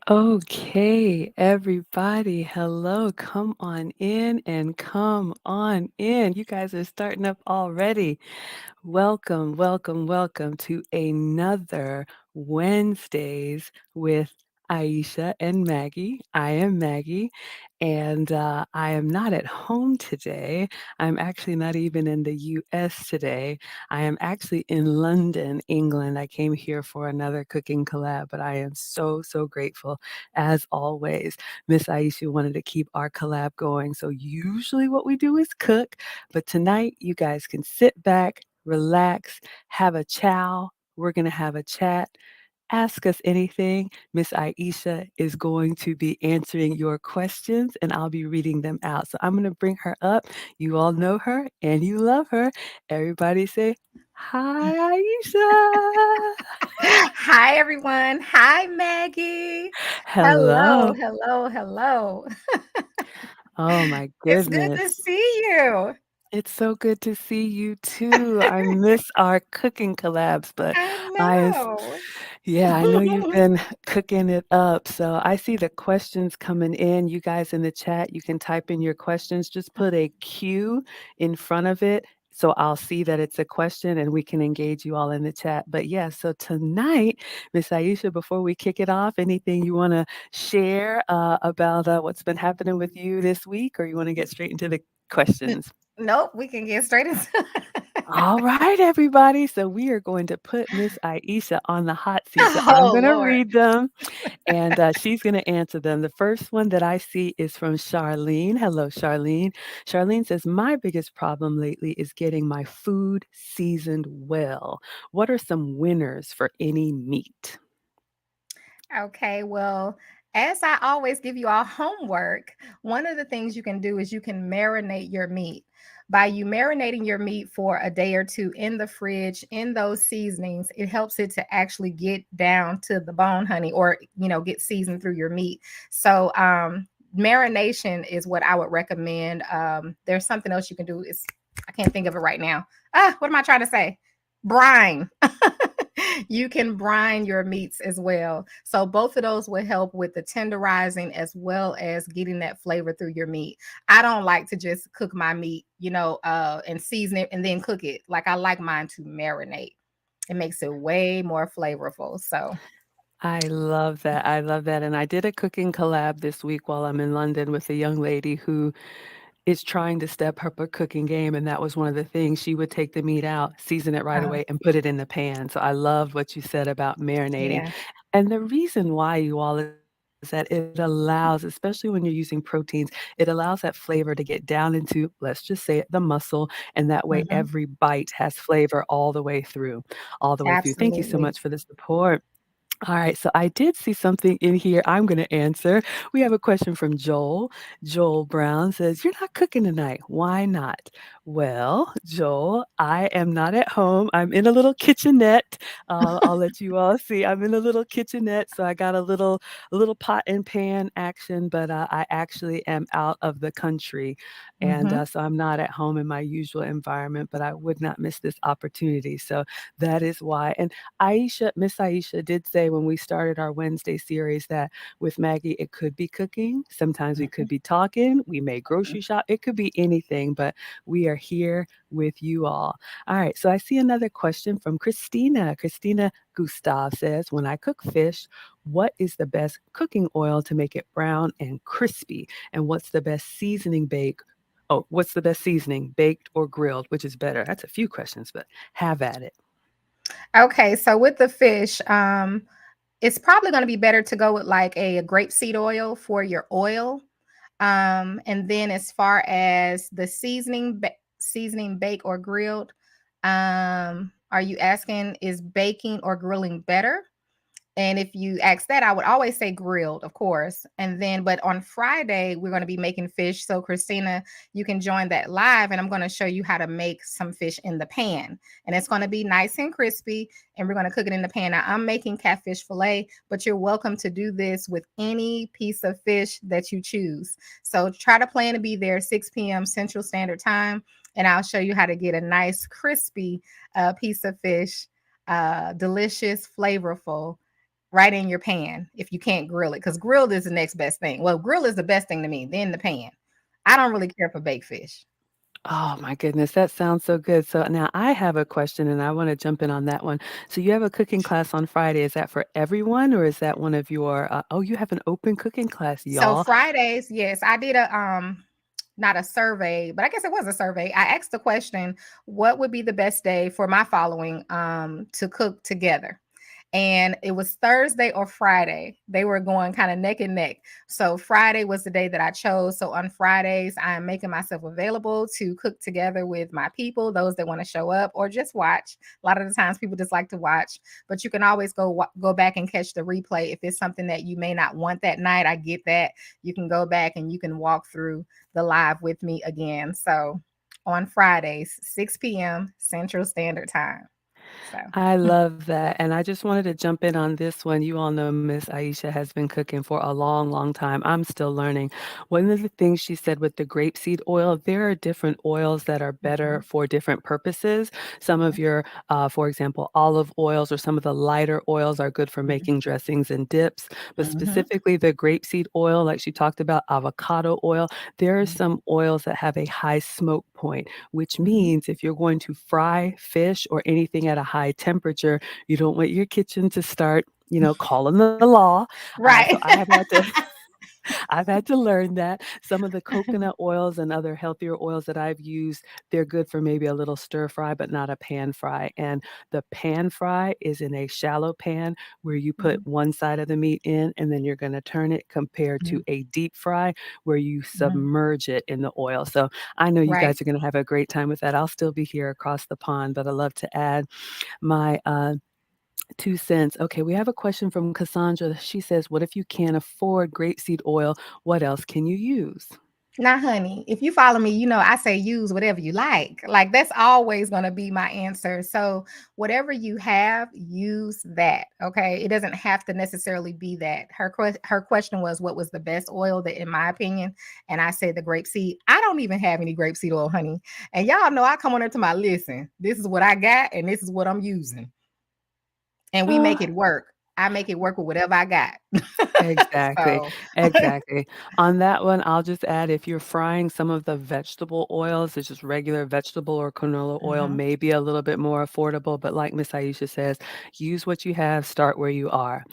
Okay, everybody, hello. Come on in and come on in. You guys are starting up already. Welcome, welcome, welcome to another Wednesdays with Aisha and Maggie. I am Maggie, and I am not at home today. I'm actually not even in the US today. I am actually in London, England. I came here for another cooking collab, but I am so, so grateful as always. Miss Aisha wanted to keep our collab going. So usually what we do is cook, but tonight you guys can sit back, relax, have a chow. We're going to have a chat. Ask us anything. Miss Aisha is going to be answering your questions and I'll be reading them out. So I'm going to bring her up. You all know her and you love her. Everybody say, Hi, Aisha. Hi, everyone. Hi, Maggie. Hello. Hello, hello, hello. Oh my It's good to goodness. see you. It's so good to see you too. I miss our cooking collabs, but I I know. yeah, I know you've been cooking it up. So I see the questions coming in. You guys in the chat, you can type in your questions. Just put a Q in front of it. So I'll see that it's a question and we can engage you all in the chat. But yeah, so tonight, Miss Aisha, before we kick it off, anything you want to share about what's been happening with you this week, or you want to get straight into the N- questions? Nope, we can get straight into All right, everybody. So we are going to put Miss Aisha on the hot seat. So I'm Oh, going to Lord. read them and she's going to answer them. The first one that I see is from Charlene. Hello, Charlene. Charlene says, my biggest problem lately is getting my food seasoned well. What are some winners for any meat? Okay, well, as I always give you all homework, one of the things you can do is you can marinate your meat. By you marinating your meat for a day or two in the fridge in those seasonings, it helps it to actually get down to the bone, honey, or get seasoned through your meat. So, marination is what I would recommend. There's something else you can do. I can't think of it right now. What am I trying to say? Brine. You can brine your meats as well. So both of those will help with the tenderizing as well as getting that flavor through your meat. I don't like to just cook my meat, and season it and then cook it. Like I like mine to marinate. It makes it way more flavorful. So, I love that. I love that. And I did a cooking collab this week while I'm in London with a young lady who is trying to step up her cooking game, and that was one of the things. She would take the meat out, season it right uh, away, and put it in the pan. So I loved what you said about marinating. yeah, And the reason why you all is that it allows, especially when you're using proteins, it allows that flavor to get down into, let's just say it, the muscle, and that way hmm, every bite has flavor all the way through, all the way through. Thank you so absolutely. much for the support. All right, so I did see something in here I'm going to answer. We have a question from Joel. Joel Brown says, you're not cooking tonight. Why not? Well, Joel, I am not at home. I'm in a little kitchenette. I'll let you all see. I'm in a little kitchenette, so I got a little pot and pan action, but I actually am out of the country, and Hmm. so I'm not at home in my usual environment. But I would not miss this opportunity, so that is why. And Miss Aisha did say when we started our Wednesday series that with Maggie, it could be cooking. Sometimes we could be talking. We may grocery shop. It could be anything, but we are here with you all. All right. So I see another question from Christina. Christina Gustav says, when I cook fish, what is the best cooking oil to make it brown and crispy? And what's the best seasoning bake? Oh, what's the best seasoning, baked or grilled? Which is better? That's a few questions, but have at it. Okay, so with the fish, it's probably going to be better to go with like a grape seed oil for your oil. And then as far as the seasoning, bake or grilled, are you asking is baking or grilling better? And if you ask that, I would always say grilled, of course. And then, but on Friday, we're going to be making fish. So, Christina, you can join that live, and I'm going to show you how to make some fish in the pan. And it's going to be nice and crispy, and we're going to cook it in the pan. Now, I'm making catfish fillet, but you're welcome to do this with any piece of fish that you choose. So, try to plan to be there 6 p.m. Central Standard Time, and I'll show you how to get a nice, crispy piece of fish, delicious, flavorful right in your pan if you can't grill it, because grilled is the next best thing. Well, grill is the best thing to me, then the pan. I don't really care for baked fish. Oh my goodness, that sounds so good. So now I have a question and I want to jump in on that one. So you have a cooking class on Friday. Is that for everyone or is that one of your oh, you have an open cooking class, So y'all. Fridays, yes, I did a not a survey, but I guess it was a survey. I asked the question, what would be the best day for my following to cook together? And it was Thursday or Friday. They were going kind of neck and neck. So Friday was the day that I chose. So on Fridays, I am making myself available to cook together with my people, those that want to show up or just watch. A lot of the times people just like to watch, but you can always go back and catch the replay if it's something that you may not want that night. I get that. You can go back and you can walk through the live with me again. So on Fridays, 6 p.m. Central Standard Time. So I love that. And I just wanted to jump in on this one. You all know Miss Aisha has been cooking for a long, long time. I'm still learning. One of the things she said with the grapeseed oil, there are different oils that are better mhm, for different purposes. Some of your, for example, olive oils or some of the lighter oils are good for mhm, making dressings and dips. But mhm, specifically, the grapeseed oil, like she talked about, avocado oil, there are mhm, some oils that have a high smoke point, which mhm. means if you're going to fry fish or anything at a high temperature, you don't want your kitchen to start, calling the law. So Right. I have had to I've had to learn that. Some of the coconut oils and other healthier oils that I've used, they're good for maybe a little stir fry, but not a pan fry. And the pan fry is in a shallow pan where you put Mhm, one side of the meat in and then you're going to turn it compared to mhm, a deep fry where you mhm. submerge it in the oil. So I know you Right. guys are going to have a great time with that. I'll still be here across the pond, but I love to add my 2 cents. Okay, we have a question from Cassandra. She says, what if you can't afford grapeseed oil? What else can you use? Now, honey, if you follow me, you know I say use whatever you like. Like that's always going to be my answer. So, whatever you have, use that. Okay, it doesn't have to necessarily be that. Her question was, what was the best oil that, in my opinion, and I said the grapeseed. I don't even have any grapeseed oil, honey. And y'all know I come on into my listen. This is what I got, and this is what I'm using, and we Oh, make it work. I make it work with whatever I got. exactly, So, exactly. On that one, I'll just add if you're frying some of the vegetable oils, it's just regular vegetable or canola oil, mhm, may be a little bit more affordable, but like Miss Aisha says, use what you have, start where you are.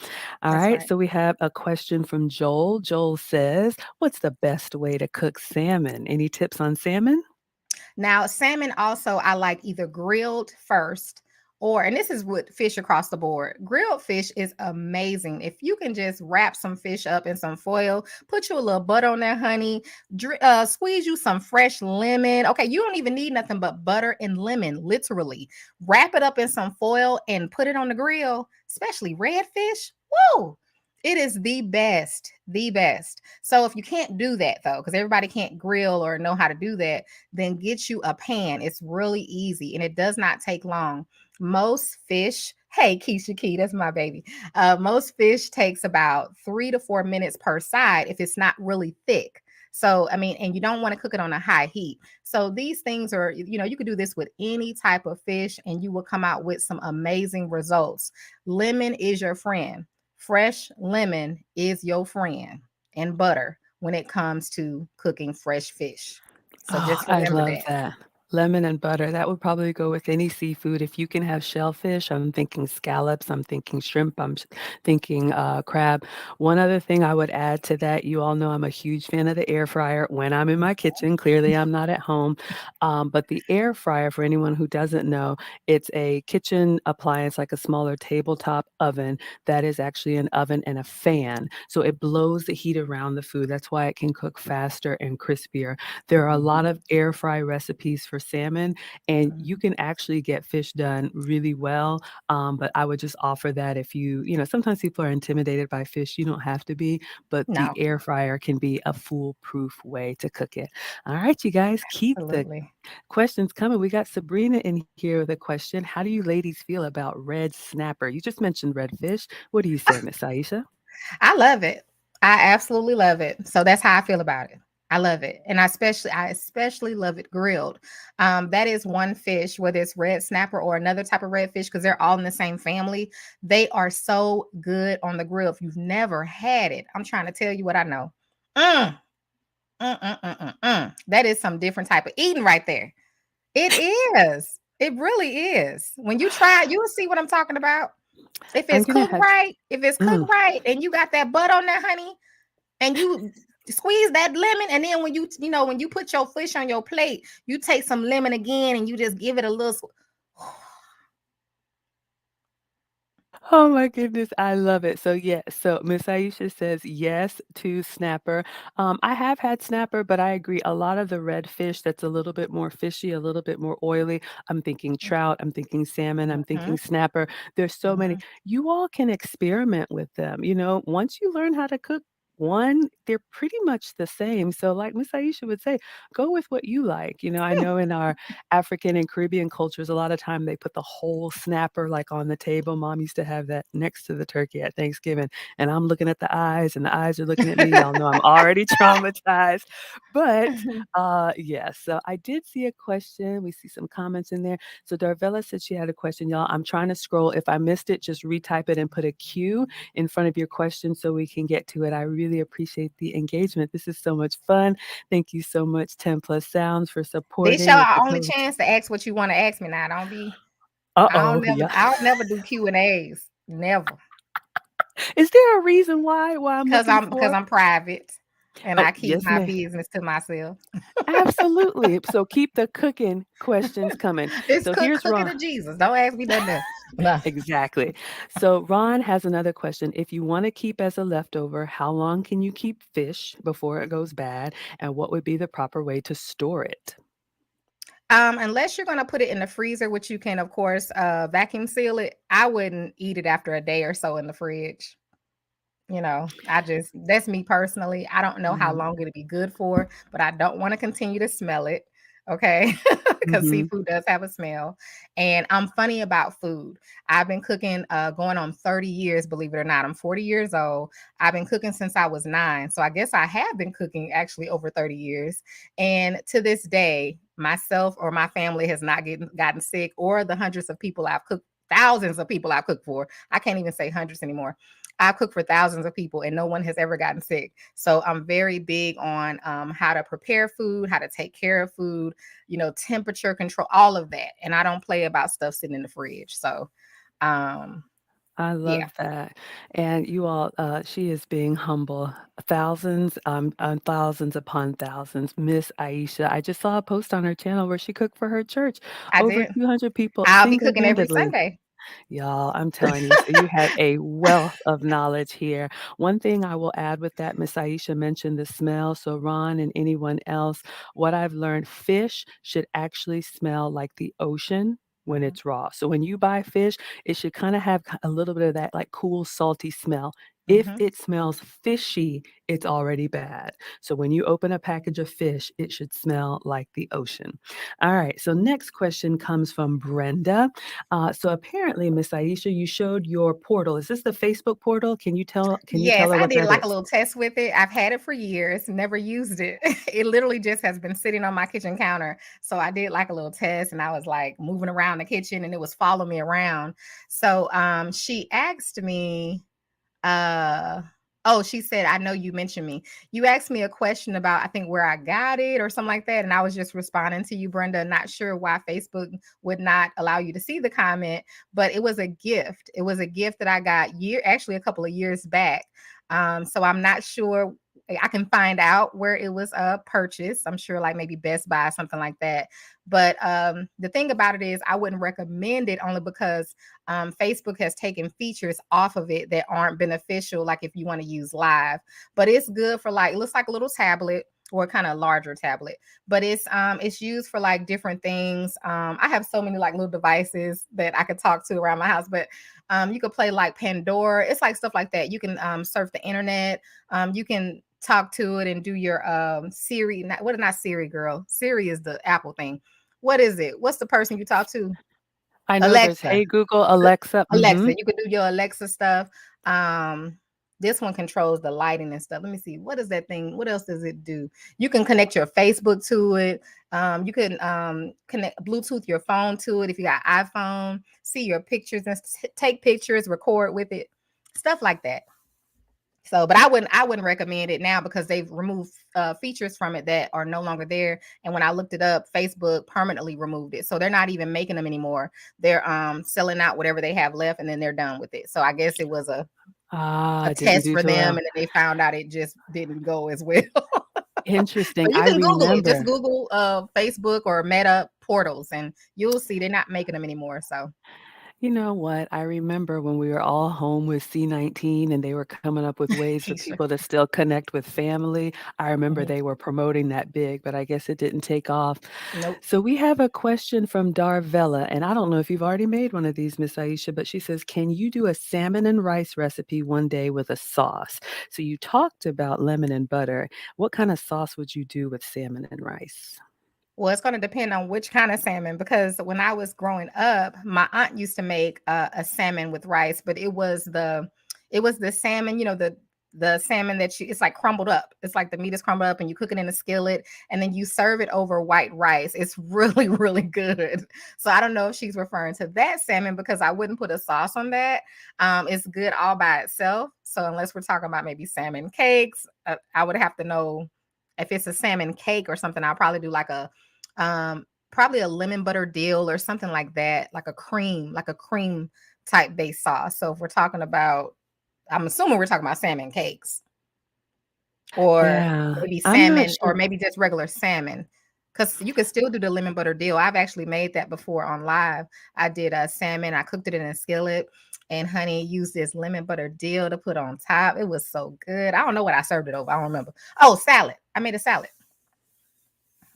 All that's right, right. so we have a question from Joel. Joel says, what's the best way to cook salmon? Any tips on salmon? Now, salmon also I like either grilled first or, and this is with fish across the board. Grilled fish is amazing. If you can just wrap some fish up in some foil, put you a little butter on there, honey, squeeze you some fresh lemon. Okay, you don't even need nothing but butter and lemon, literally. Wrap it up in some foil and put it on the grill, especially redfish. Woo! It is the best, the best. So if you can't do that though, because everybody can't grill or know how to do that, then get you a pan. It's really easy and it does not take long. Most fish, hey, Keisha Key, that's my baby. Most fish takes about 3 to 4 minutes per side if it's not really thick. So, I mean, and you don't want to cook it on a high heat. So, these things are, you could do this with any type of fish and you will come out with some amazing results. Lemon is your friend. Fresh lemon is your friend, and butter when it comes to cooking fresh fish. So Oh, just I remember love that. that. Lemon and butter, that would probably go with any seafood. If you can have shellfish, I'm thinking scallops, I'm thinking shrimp, thinking crab. One other thing I would add to that, you all know I'm a huge fan of the air fryer when I'm in my kitchen. Clearly, I'm not at home. But the air fryer, for anyone who doesn't know, it's a kitchen appliance, like a smaller tabletop oven that is actually an oven and a fan. So it blows the heat around the food. That's why it can cook faster and crispier. There are a lot Mhm, of air fry recipes for salmon, and you mhm. can actually get fish done really well. But I would just offer that if sometimes people are intimidated by fish. You don't have to be, but the No, air fryer can be a foolproof way to cook it. All right, you guys, keep the absolutely. questions coming. We got Sabrina in here with a question. How do you ladies feel about red snapper? You just mentioned red fish. What do you say, Miss Aisha? I love it. I absolutely love it. So that's how I feel about it. I love it, and I especially love it grilled. That is one fish, whether it's red snapper or another type of redfish, because they're all in the same family. They are so good on the grill. If you've never had it, I'm trying to tell you what I know. Mm, That is some different type of eating right there. It is. It really is. When you try it, you'll see what I'm talking about. If I'm it's gonna cooked have right, if it's cooked mm. right, and you got that butt on there, honey, and you squeeze that lemon, and then when when you put your fish on your plate, you take some lemon again, and you just give it a little. Oh my goodness, I love it. So yes, so Miss Aisha says yes to snapper. I have had snapper, but I agree. A lot of the red fish that's a little bit more fishy, a little bit more oily. I'm thinking trout, I'm thinking salmon, I'm thinking Mhm, snapper. There's so many. mhm. You all can experiment with them. Once you learn how to cook one, they're pretty much the same. So, like Miss Aisha would say, go with what you like. I know in our African and Caribbean cultures, a lot of time they put the whole snapper like on the table. Mom used to have that next to the turkey at Thanksgiving, and I'm looking at the eyes, and the eyes are looking at me. Y'all know I'm already traumatized, but yes. So I did see a question. We see some comments in there. So Darvella said she had a question, y'all. I'm trying to scroll. If I missed it, just retype it and put a Q in front of your question so we can get to it. I really appreciate the engagement. This is so much fun. Thank you so much, 10 Plus Sounds, for This supporting your with the only post. chance to ask what you want to ask me now. Don't be. Uh-oh, yeah. I don't never do Q&As. Never. Is there a reason why I'm Because looking because for? I'm private and Oh, I keep yes, my ma'am. business to myself. Absolutely. So keep the cooking questions coming. It's So here's cooking Ron. to Jesus. Don't ask me nothing else. No. Exactly. So Ron has another question. If you want to keep as a leftover, how long can you keep fish before it goes bad? And what would be the proper way to store it? Unless you're gonna put it in the freezer, which you can, of course, vacuum seal it, I wouldn't eat it after a day or so in the fridge. That's me personally. I don't know how Mhm. long it'll be good for, but I don't want to continue to smell it. Okay. Because Mhm. seafood does have a smell. And I'm funny about food. I've been cooking going on 30 years, believe it or not. I'm 40 years old. I've been cooking since I was 9. So I guess I have been cooking actually over 30 years. And to this day, myself or my family has not gotten sick, or the hundreds of people I've cooked, thousands of people I've cooked for. I can't even say hundreds anymore. I've cooked for thousands of people and no one has ever gotten sick. So I'm very big on how to prepare food, how to take care of food, temperature control, all of that. And I don't play about stuff sitting in the fridge. So, um, I yeah, love that. And you all, she is being humble. Thousands, thousands upon thousands. Miss Aisha. I just saw a post on her channel where she cooked for her church. I Over did. 200 people I'll be cooking every single-handedly. Sunday. Y'all, I'm telling you, so you have a wealth of knowledge here. One thing I will add with that, Miss Aisha mentioned the smell. So, Ron and anyone else, what I've learned, fish should actually smell like the ocean when Mhm, it's raw. So, when you buy fish, it should kind of have a little bit of that like cool, salty smell. If mhm. it smells fishy, it's already bad. So, when you open a package of fish, it should smell like the ocean. All right. So, next question comes from Brenda. So apparently, Miss Aisha, you showed your portal. Is this the Facebook portal? Can you tell Yes, her I what did that like a is? little test with it. I've had it for years, never used it. It literally just has been sitting on my kitchen counter. So I did like a little test and I was like moving around the kitchen and it was following me around. So she asked me uh oh, she said, I know you mentioned me. You asked me a question about, I think, where I got it or something like that. And I was just responding to you, Brenda. Not sure why Facebook would not allow you to see the comment, but it was a gift. It was a gift that I got actually a couple of years back. So I'm not sure. I can find out where it was purchased. I'm sure like maybe Best Buy, something like that. But the thing about it is I wouldn't recommend it only because Facebook has taken features off of it that aren't beneficial, like if you want to use live. But it's good for like, it looks like a little tablet or kind of larger tablet, but it's used for like different things. I have so many like little devices that I could talk to around my house, but you could play like Pandora. It's like stuff like that. You can surf the internet. You can talk to it and do your Siri. Not Siri, girl. Siri is the Apple thing. What is it? What's the person you talk to? I know there's Alexa. Hey Google, Alexa. Alexa. Mm-hmm. You can do your Alexa stuff. Um, This one controls the lighting and stuff. Let me see. What is that thing? What else does it do? You can connect your Facebook to it. You can connect Bluetooth your phone to it if you got iPhone. See your pictures and take pictures, record with it, stuff like that. So, but I wouldn't recommend it now because they've removed features from it that are no longer there. And when I looked it up, Facebook permanently removed it, so they're not even making them anymore. They're selling out whatever they have left, and then they're done with it. So I guess it was a Ah, didn't test do for too them, and well. then they found out it just didn't go as well. Interesting. But you I can Google it. Just remember. Google Facebook or Meta portals, and you'll see they're not making them anymore. So You know what? I remember when we were all home with C-19 and they were coming up with ways for Keisha. people to still connect with family. I remember Mhm. they were promoting that big, but I guess it didn't take off. Nope. So we have a question from Darvella, and I don't know if you've already made one of these, Miss Aisha, but she says, "Can you do a salmon and rice recipe one day with a sauce?" So you talked about lemon and butter. What kind of sauce would you do with salmon and rice? Well, it's going to depend on which kind of salmon because when I was growing up, my aunt used to make a salmon with rice, but it was the salmon, the salmon that it's like crumbled up. It's like the meat is crumbled up and you cook it in a skillet and then you serve it over white rice. It's really really good. So I don't know if she's referring to that salmon because I wouldn't put a sauce on that. It's good all by itself. So unless we're talking about maybe salmon cakes, I would have to know if it's a salmon cake or something. I'll probably do probably a lemon butter deal or something like that, like a cream type based sauce. So if we're talking about, I'm assuming we're talking about salmon cakes or Yeah, maybe I'm not salmon or sure. maybe just regular salmon. Because you could still do the lemon butter deal. I've actually made that before on live. I did a salmon. I cooked it in a skillet, and honey used this lemon butter deal to put on top. It was so good. I don't know what I served it over. I don't remember. Oh, salad. I made a salad.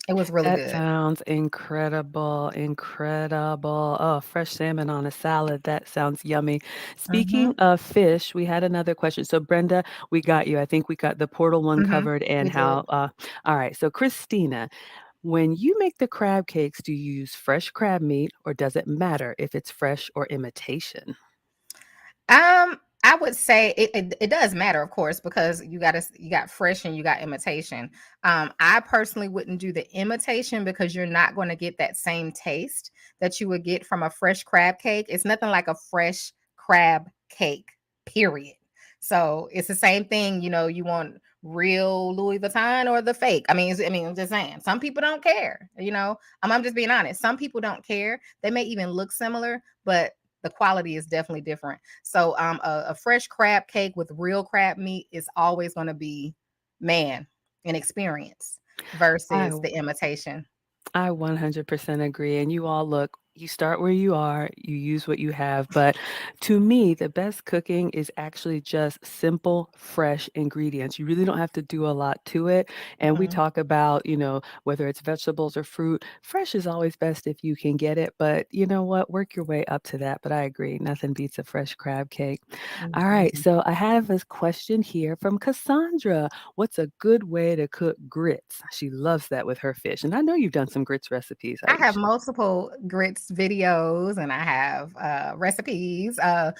It was really That good. sounds incredible, incredible. Oh, fresh salmon on a salad. That sounds yummy. Speaking Hmm. of fish, we had another question. So, Brenda, we got you. I think we got the portal one Hmm. covered and We how. did. All right. So, Christina, when you make the crab cakes, do you use fresh crab meat or does it matter if it's fresh or imitation? I would say it does matter, of course, because you got fresh and you got imitation. I personally wouldn't do the imitation because you're not going to get that same taste that you would get from a fresh crab cake. It's nothing like a fresh crab cake, period. So it's the same thing, you want real Louis Vuitton or the fake. I'm just saying, some people don't care, I'm just being honest. Some people don't care. They may even look similar, but the quality is definitely different. So a fresh crab cake with real crab meat is always going to be, man, an experience I versus the imitation. I 100% agree. And you all look, you start where you are, you use what you have. But to me, the best cooking is actually just simple, fresh ingredients. You really don't have to do a lot to it. And we Mhm. talk about, whether it's vegetables or fruit, fresh is always best if you can get it. But you know what? Work your way up to that. But I agree, nothing beats a fresh crab cake. All right. Mhm. So I have a question here from Cassandra. What's a good way to cook grits? She loves that with her fish. And I know you've done some grits recipes, I have Aisha. multiple grits videos and I have recipes. I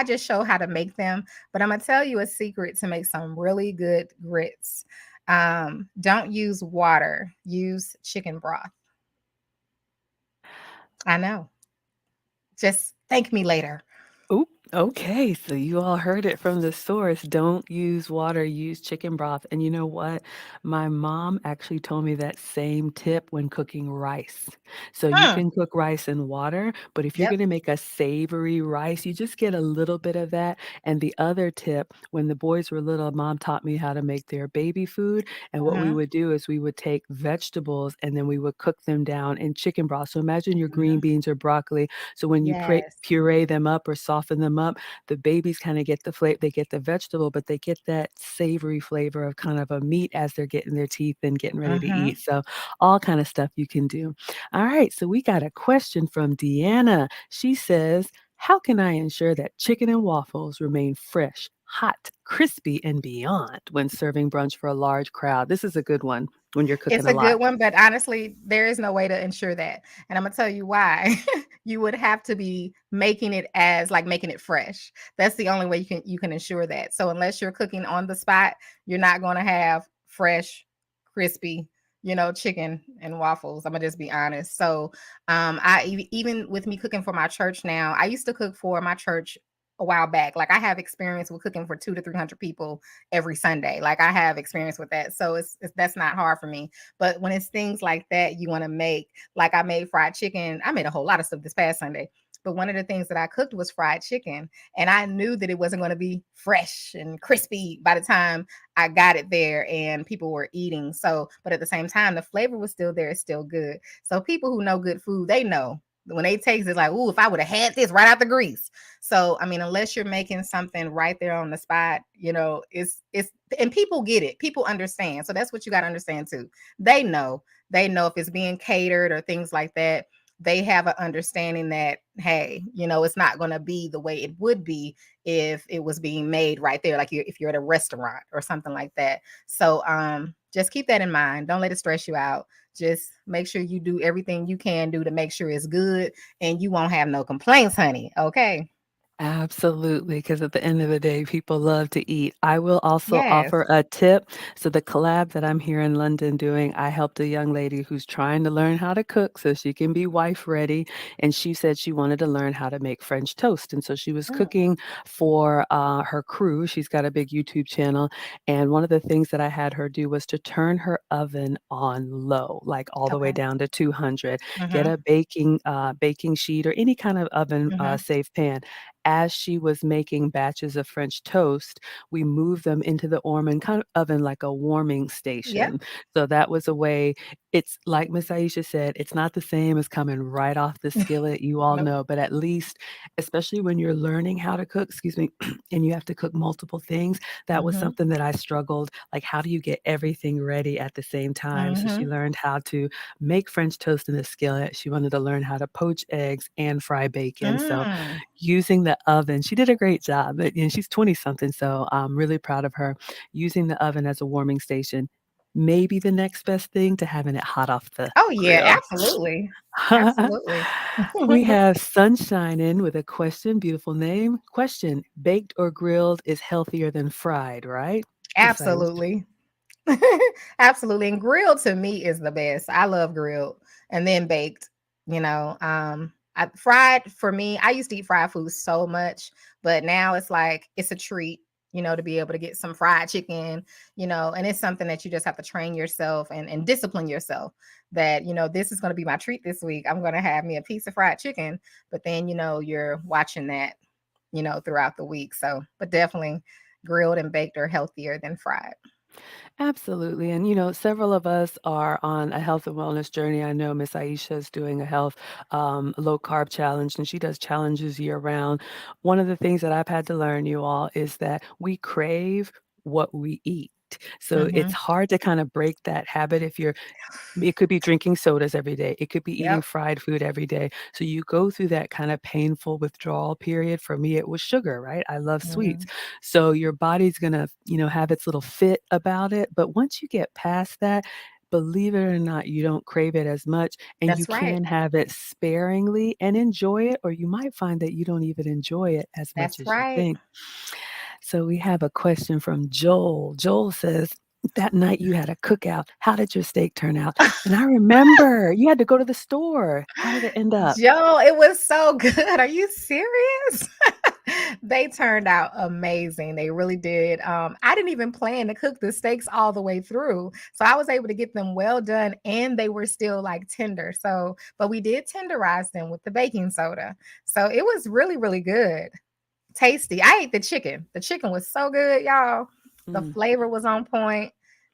just show how to make them, but I'm gonna tell you a secret to make some really good grits. Don't use water, use chicken broth. I know. Just thank me later. Oop, okay. So you all heard it from the source. Don't use water, use chicken broth. And you know what? My mom actually told me that same tip when cooking rice. So you Hmm. can cook rice in water, but if you're Yep. going to make a savory rice, you just get a little bit of that. And the other tip, when the boys were little, mom taught me how to make their baby food. And what we Mhm. would do is we would take vegetables and then we would cook them down in chicken broth. So imagine your green Mhm. beans or broccoli. So when you Yes. puree them up or soften them up, the babies kind of get the flavor, they get the vegetable, but they get that savory flavor of kind of a meat as they're getting their teeth and getting ready to Mhm. eat. So all kind of stuff you can do. All right, so we got a question from Deanna. She says, "How can I ensure that chicken and waffles remain fresh, hot, crispy, and beyond when serving brunch for a large crowd?" This is a good one when you're cooking It's a a good lot. one, but honestly, there is no way to ensure that, and I'm gonna tell you why. you would have to be making it as like making it fresh. That's the only way you can ensure that. So unless you're cooking on the spot, you're not going to have fresh, crispy, chicken and waffles. I'm gonna just be honest. So even with me cooking for my church now, I used to cook for my church a while back. Like I have experience with cooking for 200 to 300 people every Sunday. Like I have experience with that. So it's that's not hard for me. But when it's things like that you want to make, like I made fried chicken. I made a whole lot of stuff this past Sunday. But one of the things that I cooked was fried chicken. And I knew that it wasn't going to be fresh and crispy by the time I got it there and people were eating. So, but at the same time, the flavor was still there. It's still good. So people who know good food, they know when they taste it, like, ooh, if I would have had this right out the grease. So, I mean, unless you're making something right there on the spot, it's and people get it. People understand. So that's what you got to understand too. They know. They know if it's being catered or things like that. They have an understanding that, hey, it's not going to be the way it would be if it was being made right there, like if you're at a restaurant or something like that. So just keep that in mind. Don't let it stress you out. Just make sure you do everything you can do to make sure it's good and you won't have no complaints, honey. Okay. Absolutely, because at the end of the day, people love to eat. I will also Yes. offer a tip. So the collab that I'm here in London doing, I helped a young lady who's trying to learn how to cook so she can be wife ready, and she said she wanted to learn how to make French toast, and so she was Mm, cooking for, her crew. She's got a big YouTube channel, and one of the things that I had her do was to turn her oven on low, like all the way okay. down to 200. Get Mm-hmm. a baking sheet or any kind of oven, Mm-hmm. safe pan. As she was making batches of French toast, we moved them into the Orman kind of oven like a warming Yep. station. So that was a way. It's like Miss Aisha said, it's not the same as coming right off the skillet, you all Nope. know, but at least, especially when you're learning how to cook, excuse me, and you have to cook multiple things, that was Mm-hmm. something that I struggled, like, how do you get everything ready at the same time? So she Mm-hmm. learned how to make French toast in the skillet. She wanted to learn how to poach eggs and fry bacon. So Mm. using the oven. She did a great job, and she's 20 something, so I'm really proud of her. Using the oven as a warming station may be the next best thing to having it hot off the Oh yeah, grill. absolutely. Absolutely. We have Sunshine in with a question, beautiful name. Question, baked or grilled is healthier than fried, right? Miss Aisha? Absolutely. Absolutely. And grilled to me is the best. I love grilled and then baked, fried for me, I used to eat fried food so much, but now it's like it's a treat, to be able to get some fried chicken, and it's something that you just have to train yourself and discipline yourself that, this is going to be my treat this week. I'm going to have me a piece of fried chicken, but then, you're watching that, throughout the week. So, but definitely grilled and baked are healthier than fried. Absolutely. And, several of us are on a health and wellness journey. I know Miss Aisha is doing a health, low carb challenge, and she does challenges year round. One of the things that I've had to learn, you all, is that we crave what we eat. So it's Mhm. hard to kind of break that habit if you're it could be drinking sodas every day. It could be eating Yep. fried food every day. So you go through that kind of painful withdrawal period. For me, it was sugar, right? I love sweets. Mhm. So your body's gonna, have its little fit about it. But once you get past that, believe it or not, you don't crave it as much and you That's right. can have it sparingly and enjoy it, or you might find that you don't even enjoy it as much That's as you right. think. So we have a question from Joel. Joel says, that night you had a cookout. How did your steak turn out? And I remember you had to go to the store. How did it end up? Joe, it was so good. Are you serious? They turned out amazing. They really did. I didn't even plan to cook the steaks all the way through. So I was able to get them well done and they were still like tender. So, but we did tenderize them with the baking soda. So it was really, really good. Tasty. I ate the chicken. The chicken was so good, y'all. The Mm. flavor was on point.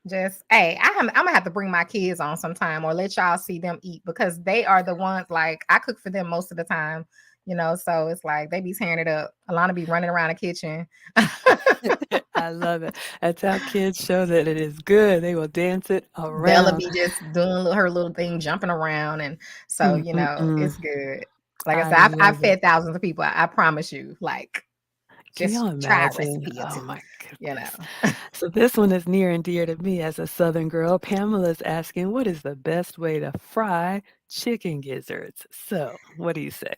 Just hey, I'm gonna have to bring my kids on sometime or let y'all see them eat because they are the ones like I cook for them most of the time, So it's like they be tearing it up. Alana be running around the kitchen. I love it. That's how kids show that it is good. They will dance it Bella around. be just doing her little thing, jumping around, and so Mm, mm, mm. it's good. Like I I said, I've love it. fed thousands of people. I promise you. Like Can Just y'all try a imagine? recipe or Oh two, my you know. goodness. So this one is near and dear to me as a Southern girl. Pamela's asking, what is the best way to fry chicken gizzards? So, what do you say?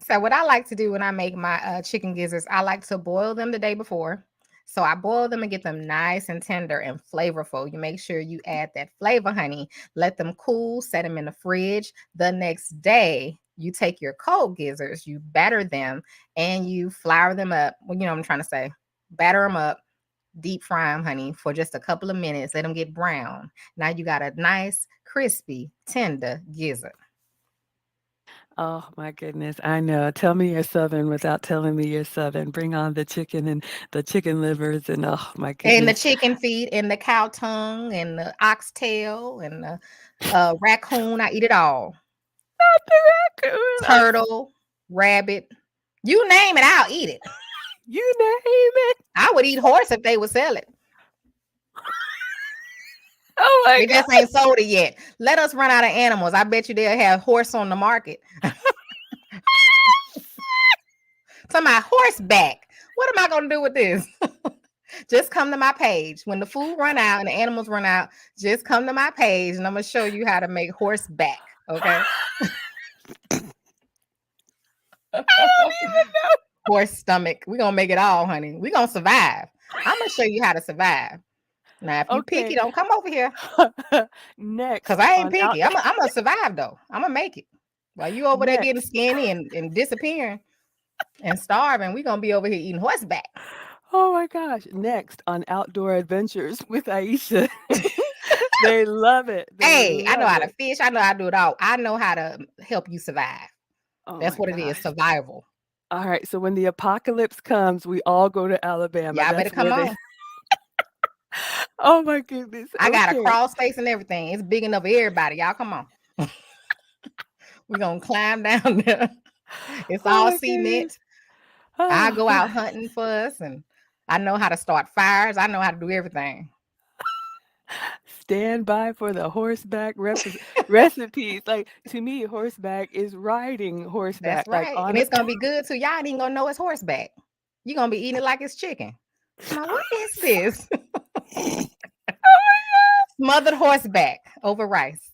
So what I like to do when I make my chicken gizzards, I like to boil them the day before. So I boil them and get them nice and tender and flavorful. You make sure you add that flavor, honey. Let them cool, set them in the fridge. The next day, you take your cold gizzards, you batter them, and you flour them up. Well, you know what I'm trying to say. Batter them up, deep fry them, honey, for just a couple of minutes. Let them get brown. Now you got a nice, crispy, tender gizzard. Oh my goodness, I know. Tell me you're Southern without telling me you're Southern. Bring on the chicken and the chicken livers and oh my And the goodness. chicken feet and the cow tongue and the oxtail and the raccoon. I eat it all. Not the raccoon. Turtle, rabbit. You name it, I'll eat it. You name it. I would eat horse if they would sell it. Oh my They just God. ain't sold it yet. Let us run out of animals. I bet you they'll have horse on the market. Talking about horseback. What am I gonna do with this? Just come to my page. When the food run out and the animals run out, just come to my page and I'm gonna show you how to make horseback. Okay. I don't even know. Horse stomach. We're gonna make it all, honey. We're gonna survive. I'm gonna show you how to survive. Now, if you picky, Okay. don't come over here. Cause Next I ain't on out picky. I'm gonna survive though. I'm gonna make it. While you over there getting next. skinny and disappearing and starving, we gonna be over here eating horseback. Oh my gosh. Next on Outdoor Adventures with Aisha. They love it. They Hey, I know love how to it. fish. I know how to do it all. I know how to help you survive. Oh That's my what it is. gosh. Survival. All right. So when the apocalypse comes, we all go to Alabama. Y'all better That's come where they on. Oh my goodness. I got a Okay. crawl space and everything. It's big enough for everybody. Y'all come on. We're gonna climb down there. It's Oh all my goodness. cement. I Oh go out god. hunting for us, and I know how to start fires. I know how to do everything. Stand by for the horseback recipes. Like to me, horseback is riding That's horseback. Like right. And on it's gonna be good too. Y'all ain't even gonna know it's horseback. You're gonna be eating it like it's chicken. Now, what is this? Smothered horseback over rice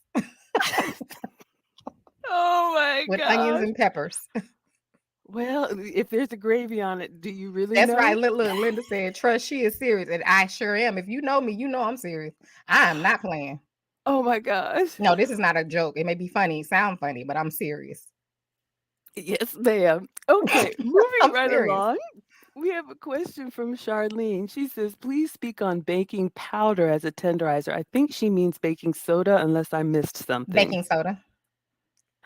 Oh my with onions gosh. and peppers. Well, if there's a gravy on it, do you really That's know? right. Look, Linda said, trust she is serious. And I sure am. If you know me, you know I'm serious. I am not playing. Oh my gosh. No, this is not a joke. It may be funny, sound funny, but I'm serious. Yes, ma'am. Okay, moving I'm right serious. along. We have a question from Charlene. She says, please speak on baking powder as a tenderizer. I think she means baking soda, unless I missed something. Baking soda.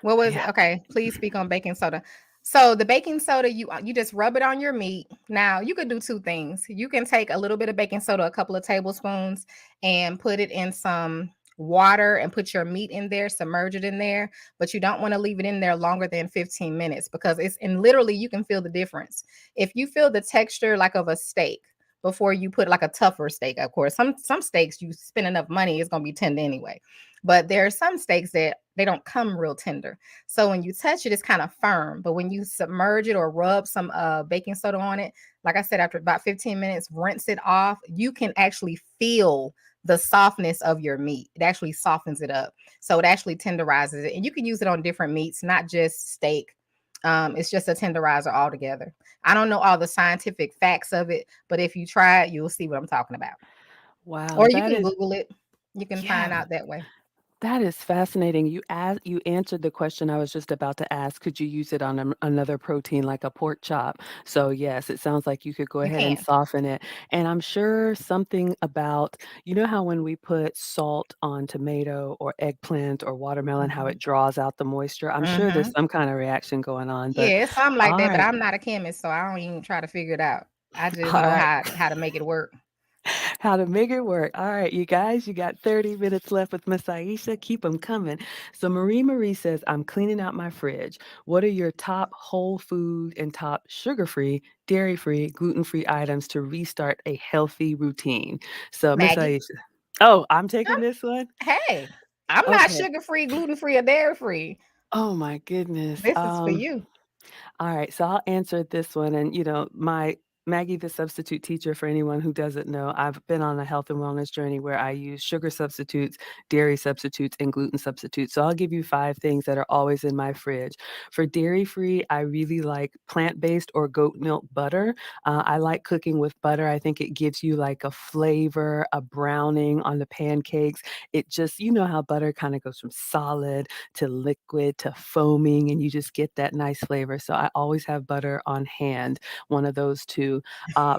What was it? Yeah. Okay, please speak on baking soda. So the baking soda, you just rub it on your meat. Now you could do two things. You can take a little bit of baking soda, a couple of tablespoons, and put it in some water and put your meat in there, submerge it in there. But you don't want to leave it in there longer than 15 minutes because it's and literally you can feel the difference. If you feel the texture like of a steak before you put like a tougher steak, of course, some steaks you spend enough money, it's gonna be tender anyway. But there are some steaks that they don't come real tender. So when you touch it, it's kind of firm. But when you submerge it or rub some baking soda on it, like I said, after about 15 minutes, rinse it off, you can actually feel the softness of your meat. It actually softens it up. So it actually tenderizes it. And you can use it on different meats, not just steak. It's just a tenderizer altogether. I don't know all the scientific facts of it, but if you try it, you'll see what I'm talking about. Wow, Or you that can is Google it. You can find yeah. out that way. That is fascinating. You answered the question I was just about to ask. Could you use it on another protein like a pork chop? So yes, it sounds like you could go You ahead and can. soften it. And I'm sure something about you know how when we put salt on tomato or eggplant or watermelon, how Mhm. it draws out the moisture. I'm sure there's Mhm. some kind of reaction going on. But Yeah, it's something like all that, but right, I'm not a chemist, so I don't even try to figure it out. I just all know right. how to make it work. How to make it work. All right, you guys, you got 30 minutes left with Miss Aisha. Keep them coming. So Marie says, I'm cleaning out my fridge. What are your top whole food and top sugar-free, dairy-free, gluten-free items to restart a healthy routine? So Miss Maggie, Aisha. Oh, I'm taking this one? hey, I'm not Okay. sugar free, gluten free, or dairy free. Oh my goodness. This is for you. All right, so I'll answer this one and my Maggie, the substitute teacher, for anyone who doesn't know, I've been on a health and wellness journey where I use sugar substitutes, dairy substitutes, and gluten substitutes. So I'll give you 5 things that are always in my fridge. For dairy free, I really like plant based or goat milk butter. I like cooking with butter. I think it gives you like a flavor, a browning on the pancakes. It just, you know how butter kind of goes from solid to liquid to foaming, and you just get that nice flavor. So I always have butter on hand, one of those two.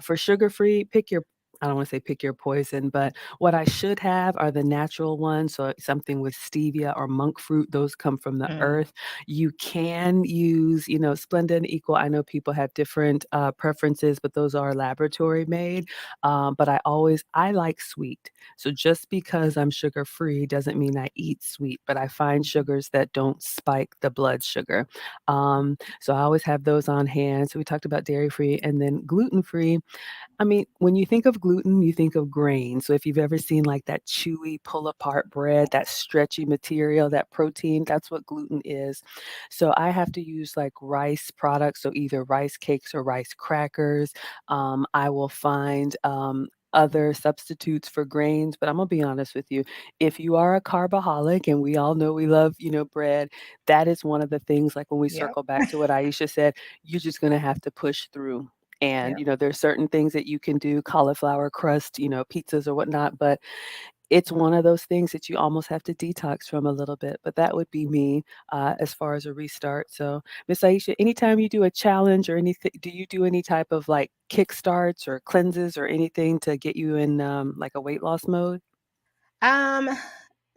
For sugar free, pick your I don't want to say pick your poison, but what I should have are the natural ones. So something with stevia or monk fruit, those come from the Mm, earth. You can use, Splenda and Equal. I know people have different preferences, but those are laboratory made. But I like sweet. So just because I'm sugar free doesn't mean I eat sweet, but I find mhm. sugars that don't spike the blood sugar. So I always have those on hand. So we talked about dairy free and then gluten free. I mean, when you think of gluten, you think of grain. So if you've ever seen like that chewy pull apart bread, that stretchy material, that protein, that's what gluten is. So I have to use like rice products, so either rice cakes or rice crackers. I will find other substitutes for grains, but I'm gonna be honest with you. If you are a carbaholic, and we all know we love, bread, that is one of the things, like when we Yep. circle back to what Aisha said, you're just gonna have to push through. And, Yep. there's certain things that you can do, cauliflower crust, pizzas or whatnot, but it's one of those things that you almost have to detox from a little bit. But that would be me as far as a restart. So, Miss Aisha, anytime you do a challenge or anything, do you do any type of like kickstarts or cleanses or anything to get you in like a weight loss mode? Um,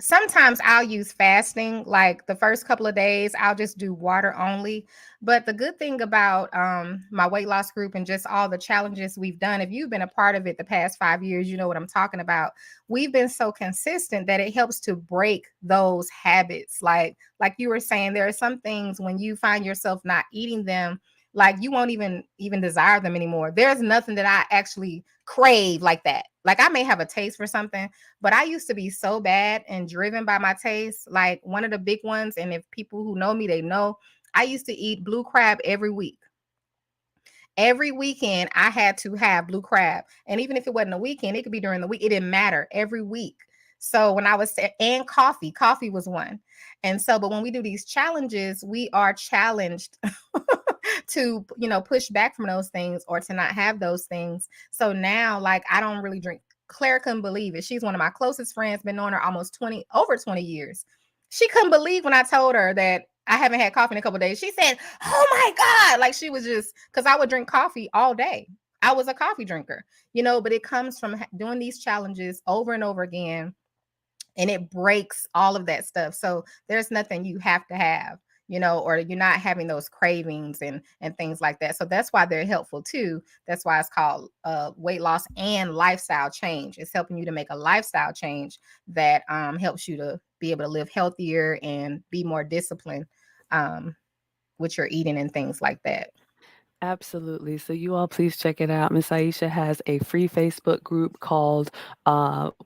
Sometimes I'll use fasting. Like the first couple of days, I'll just do water only. But the good thing about my weight loss group and just all the challenges we've done, if you've been a part of it the past 5 years, you know what I'm talking about. We've been so consistent that it helps to break those habits. Like you were saying, there are some things when you find yourself not eating them, like you won't even desire them anymore. There's nothing that I actually crave like that. Like I may have a taste for something, but I used to be so bad and driven by my taste. Like one of the big ones, and if people who know me, they know I used to eat blue crab every week. Every weekend, I had to have blue crab. And even if it wasn't a weekend, it could be during the week. It didn't matter every week. So when I was, and coffee was one. And so, but when we do these challenges, we are challenged to, push back from those things or to not have those things. So now, like, I don't really drink. Claire couldn't believe it. She's one of my closest friends, been knowing her almost over 20 years. She couldn't believe when I told her that I haven't had coffee in a couple of days. She said, "Oh my God." Like she was just, because I would drink coffee all day. I was a coffee drinker, but it comes from doing these challenges over and over again, and it breaks all of that stuff. So there's nothing you have to have, or you're not having those cravings and things like that. So that's why they're helpful too. That's why it's called weight loss and lifestyle change. It's helping you to make a lifestyle change that helps you to be able to live healthier and be more disciplined um, with your eating and things like that. Absolutely. So you all please check it out. Miss Aisha has a free Facebook group called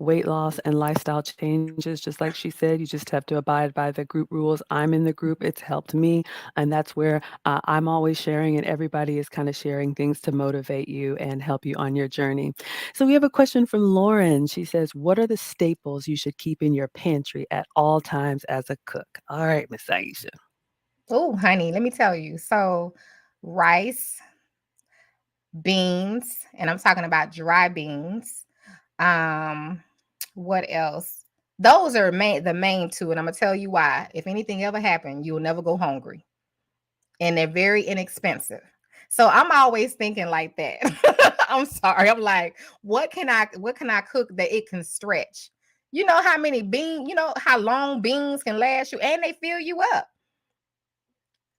Weight Loss and Lifestyle Changes. Just like she said, you just have to abide by the group rules. I'm in the group. It's helped me. And that's where I'm always sharing, and everybody is kind of sharing things to motivate you and help you on your journey. So we have a question from Lauren. She says, what are the staples you should keep in your pantry at all times as a cook? All right, Miss Aisha. Oh, honey, let me tell you. So, rice, beans, and I'm talking about dry beans. Um, what else? Those are the main two, and I'm gonna tell you why. If anything ever happened, you'll never go hungry, and they're very inexpensive. So I'm always thinking like that. I'm sorry. I'm like, what can I cook that it can stretch? You know how many beans, how long beans can last you, and they fill you up.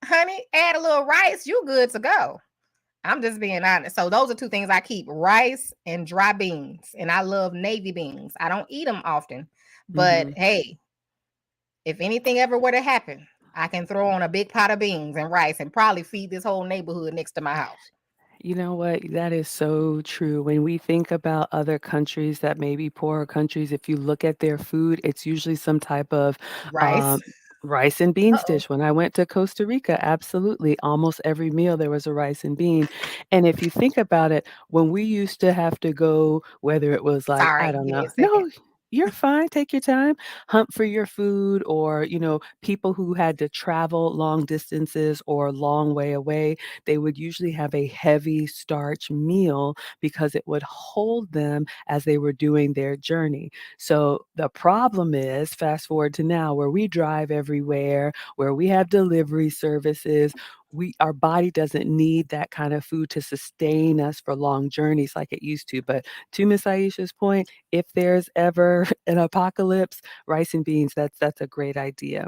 Honey, add a little rice, you good to go. I'm just being honest. So those are two things I keep: rice and dry beans. And I love navy beans. I don't eat them often. But Hmm. hey, if anything ever were to happen, I can throw on a big pot of beans and rice and probably feed this whole neighborhood next to my house. You know what? That is so true. When we think about other countries that may be poorer countries, if you look at their food, it's usually some type of um, Rice. Rice and beans Uh-oh. dish. When I went to Costa Rica, absolutely, almost every meal there was a rice and bean. And if you think about it, when we used to have to go, whether it was like, I Sorry, don't give me know, a second. no, you're fine, take your time, hunt for your food, or, people who had to travel long distances or a long way away, they would usually have a heavy starch meal because it would hold them as they were doing their journey. So the problem is, fast forward to now, where we drive everywhere, where we have delivery services, our body doesn't need that kind of food to sustain us for long journeys like it used to. But to Miss Aisha's point, if there's ever an apocalypse, rice and beans, that's a great idea.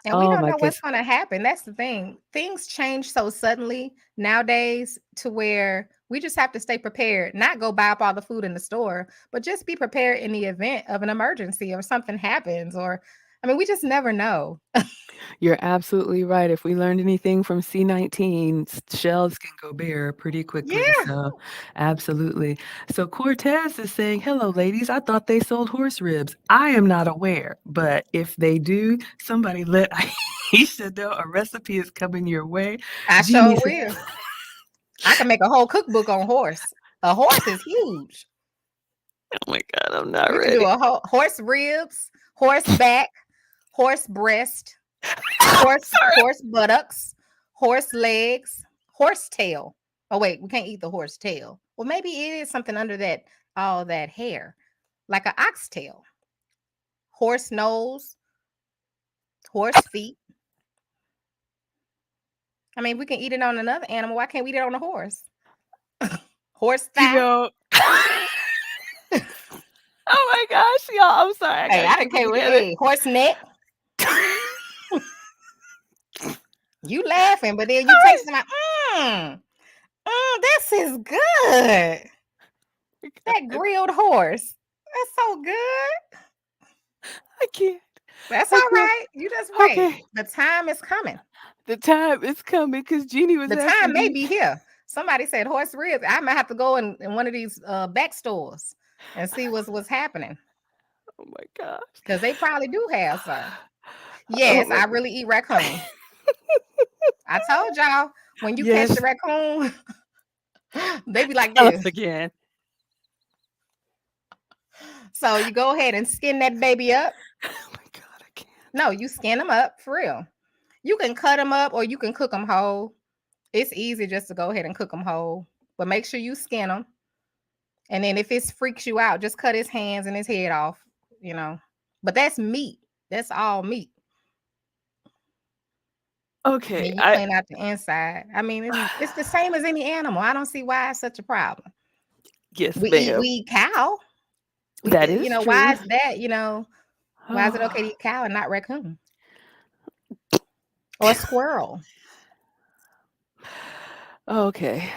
And we Oh don't my know what's goodness. going to happen. That's the thing. Things change so suddenly nowadays to where we just have to stay prepared, not go buy up all the food in the store, but just be prepared in the event of an emergency or something happens. Or, I mean, we just never know. You're absolutely right. If we learned anything from C-19, shelves can go bare pretty quickly. Yeah. So, absolutely. So, Cortez is saying, "Hello, ladies. I thought they sold horse ribs. I am not aware, but if they do, somebody let Aisha know a recipe is coming your way." I Jeannie sure said, will. I can make a whole cookbook on horse. A horse is huge. "Oh my God, I'm not You can do ready." a whole horse ribs, horse back, horse breast, horse buttocks, horse legs, horse tail. Oh wait, we can't eat the horse tail. Well, maybe it is something under that all that hair, like an oxtail, horse nose, horse feet. I mean, we can eat it on another animal. Why can't we eat it on a horse? Horse You thigh. know, oh my gosh, y'all, I'm sorry. I Hey, gotta I don't keep it care what. together. Hey, horse neck. You laughing, but then you taste it like, this is good. That grilled horse. That's so good. I can't. That's I all can't. right. You just wait. Okay. The time is coming. The time is coming because Jeannie was The time asking may me. be here. Somebody said horse ribs. I might have to go in one of these back stores and see what's happening Oh my gosh. because they probably do have some. Oh Yes, my I god. really eat raccoon. I told y'all when you catch the Yes. raccoon, they be like Tell us this. again. So you go ahead and skin that baby up. Oh my god, I can't. No, you skin them up for real. You can cut them up or you can cook them whole. It's easy just to go ahead and cook them whole, but make sure you skin them. And then if it freaks you out, just cut his hands and his head off, you know. But that's meat. That's all meat. And Okay. then you clean out the inside. I mean, it's the same as any animal. I don't see why it's such a problem. Yes, We eat ma'am. we eat cow. That is Why true. is that? Why is it okay to eat cow and not raccoon or squirrel? Okay.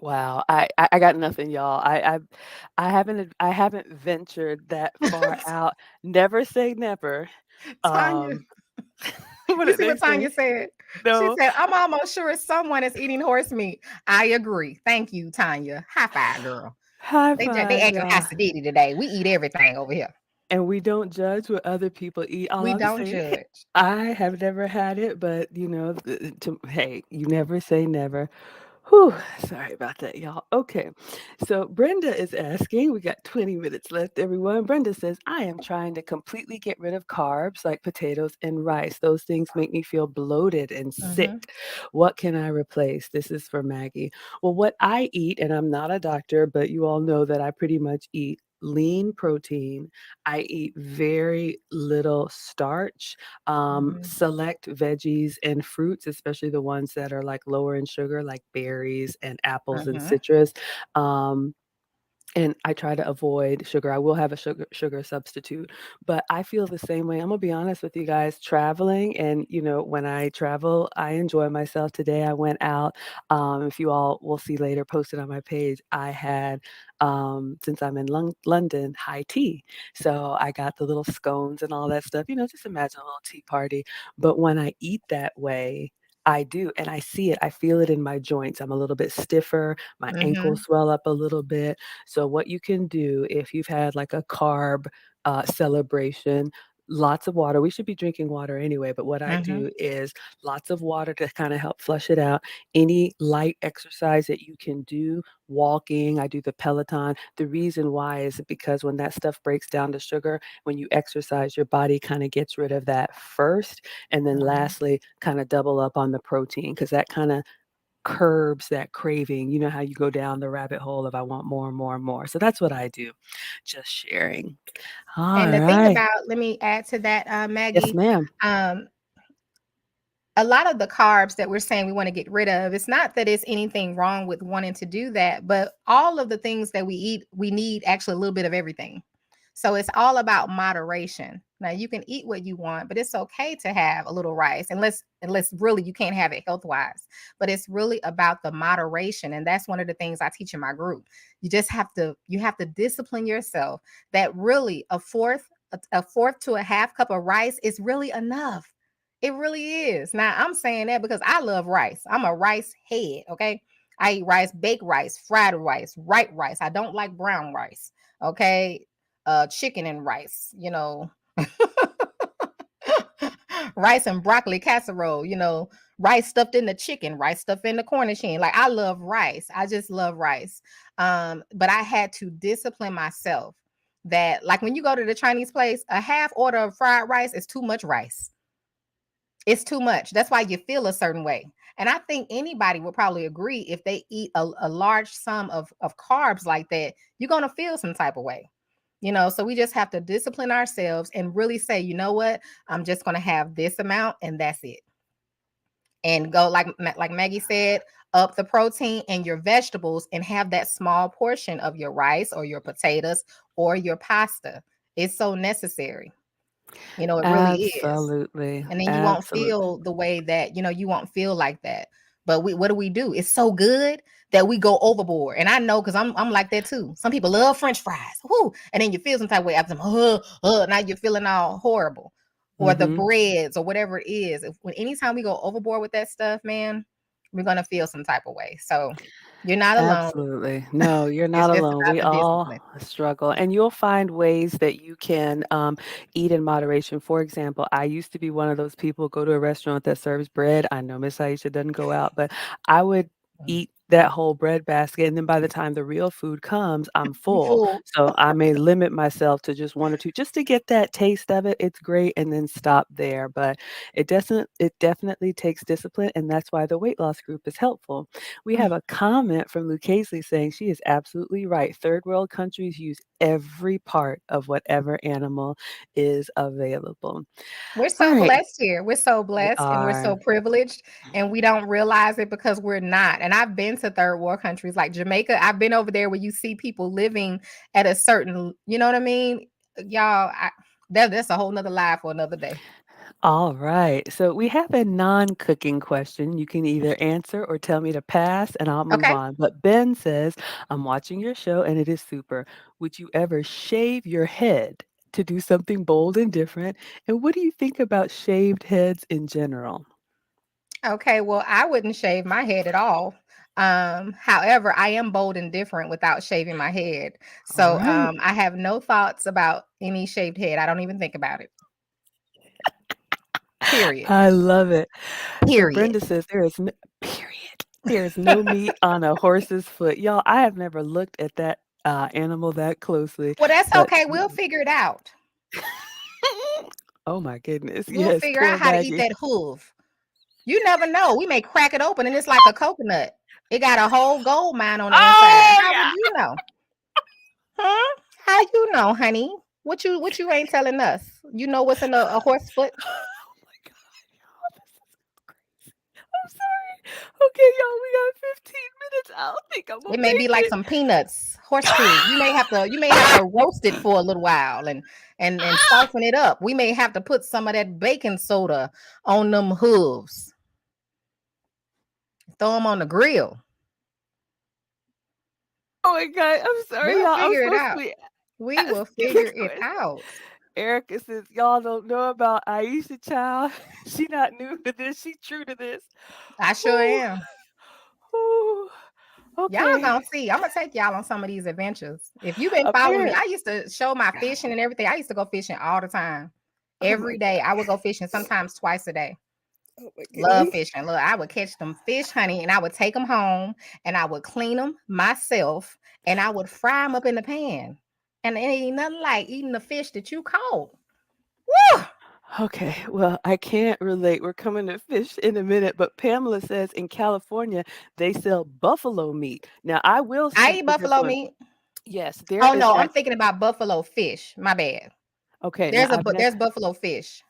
Wow. I got nothing, y'all. I haven't ventured that far out. Never say never. Tanya, Um what you did see they what Tanya say? said? She No. said, I'm almost sure someone is eating horse meat. I agree. Thank you, Tanya. High five, girl. High They five, acting y'all. hostility today. We eat everything over here. And we don't judge what other people eat. All We I'm don't saying, judge. I have never had it, but hey, you never say never. Whew, sorry about that, y'all. Okay, so Brenda is asking, we got 20 minutes left, everyone. Brenda says, I am trying to completely get rid of carbs like potatoes and rice. Those things make me feel bloated and Hmm. sick. What can I replace? This is for Maggie. Well, what I eat, and I'm not a doctor, but you all know that I pretty much eat lean protein. I eat very little starch, Hmm. select veggies and fruits, especially the ones that are like lower in sugar, like berries and apples and Hmm. citrus. Um, and I try to avoid sugar. I will have a sugar substitute, but I feel the same way. I'm gonna be honest with you guys. Traveling, and when I travel, I enjoy myself. Today, I went out. If you all will see later, posted on my page, I had since I'm in London, high tea. So I got the little scones and all that stuff. Just imagine a little tea party. But when I eat that way, I do, and I see it. I feel it in my joints. I'm a little bit stiffer. My ankles Hmm. swell up a little bit. So what you can do if you've had like a carb celebration, lots of water. We should be drinking water anyway, but what I Mhm. do is lots of water to kind of help flush it out. Any light exercise that you can do, walking, I do the Peloton. The reason why is because when that stuff breaks down to sugar, when you exercise, your body kind of gets rid of that first. And then Mhm. lastly, kind of double up on the protein because that kind of curbs that craving. You know how you go down the rabbit hole of I want more and more and more. So that's what I do. Just sharing. All And the thing right. about, let me add to that, Yes, Maggie, ma'am. um, a lot of the carbs that we're saying we want to get rid of, it's not that it's anything wrong with wanting to do that, but all of the things that we eat, we need actually a little bit of everything. So it's all about moderation. Now you can eat what you want, but it's okay to have a little rice, unless really you can't have it health wise. But it's really about the moderation, and that's one of the things I teach in my group. You have to discipline yourself. That really a fourth to a half cup of rice is really enough. It really is. Now, I'm saying that because I love rice. I'm a rice head, okay? I eat rice, baked rice, fried rice, white rice. I don't like brown rice, okay? Chicken and rice, rice and broccoli casserole, rice stuffed in the chicken, rice stuffed in the cornichon. Like I love rice. I just love rice. But I had to discipline myself that like when you go to the Chinese place, a half order of fried rice is too much rice. It's too much. That's why you feel a certain way. And I think anybody would probably agree if they eat a large sum of carbs like that, you're going to feel some type of way. So we just have to discipline ourselves and really say, you know what? I'm just going to have this amount and that's it. And go like Maggie said, up the protein and your vegetables and have that small portion of your rice or your potatoes or your pasta. It's so necessary. It really is. Absolutely. And then you won't Absolutely. feel the way that you won't feel like that. But what do? It's so good that we go overboard. And I know because I'm like that too. Some people love French fries. Whoo, and then you feel some type of way after them. Now you're feeling all horrible. Or the Mhm. breads or whatever it is. When anytime we go overboard with that stuff, man, we're gonna feel some type of way. So you're not alone. Absolutely. No, you're It's not just alone. about We the all discipline. struggle, and you'll find ways that you can eat in moderation. For example, I used to be one of those people go to a restaurant that serves bread. I know Miss Aisha doesn't go out, but I would eat that whole bread basket, and then by the time the real food comes, I'm You full. fool. So I may limit myself to just one or two, just to get that taste of it. It's great, and then stop there. But it definitely takes discipline, and that's why the weight loss group is helpful. We have a comment from Lucchese saying she is absolutely right. Third world countries use every part of whatever animal is available. We're All so right. blessed here. We're so We blessed and we're so are. privileged, and we don't realize it because we're not. And I've been to third world countries like Jamaica. I've been over there where you see people living at a certain, you know what I mean? Y'all, that's a whole nother life for another day. All right. So we have a non-cooking question. You can either answer or tell me to pass and I'll move Okay. on. But Ben says, I'm watching your show and it is super. Would you ever shave your head to do something bold and different? And what do you think about shaved heads in general? Okay. Well, I wouldn't shave my head at all. However, I am bold and different without shaving my head. All So right. I have no thoughts about any shaved head. I don't even think about it. Period. I love it. So Period. Brenda says there is no period. There is no meat on a horse's foot. Y'all, I have never looked at that animal that closely, Well, that's but okay. We'll figure it out. oh my goodness. We'll Yes, figure out poor how to eat Maggie. that hoof. You never know. We may crack it open and it's like a coconut. It got a whole gold mine on the inside. Oh How would yeah. you know? Huh? How you know, honey? What you ain't telling us? You know what's in a horse foot? Oh my god, y'all, this is crazy. I'm sorry. Okay, y'all, we got 15 minutes. I don't think I'm gonna It may be make like it. some peanuts, horse food. You may have to roast it for a little while and soften it up. We may have to put some of that baking soda on them hooves. Throw them on the grill. Oh my god, I'm sorry, We'll y'all. I'm figure it supposed to out. be We will asking figure this it question. out. Erica says, y'all don't know about Aisha Child. She not new to this. She true to this. I sure Whew, am. whew. Y'all Okay. gonna see. I'm gonna take y'all on some of these adventures. If you've been following me, Apparent. I used to show my fishing and everything. I used to go fishing all the time. Oh my every day. I would God. go fishing sometimes twice a day. Oh my Love goodness. fishing. Look, I would catch them fish, honey, and I would take them home and I would clean them myself and I would fry them up in the pan. And it ain't nothing like eating the fish that you caught. Woo! Okay, well, I can't relate. We're coming to fish in a minute, but Pamela says in California they sell buffalo meat. Now, I will I speak eat to this buffalo one. meat. Yes, there Oh is no, I'm that. thinking about buffalo fish. My bad. Okay, now There's buffalo fish.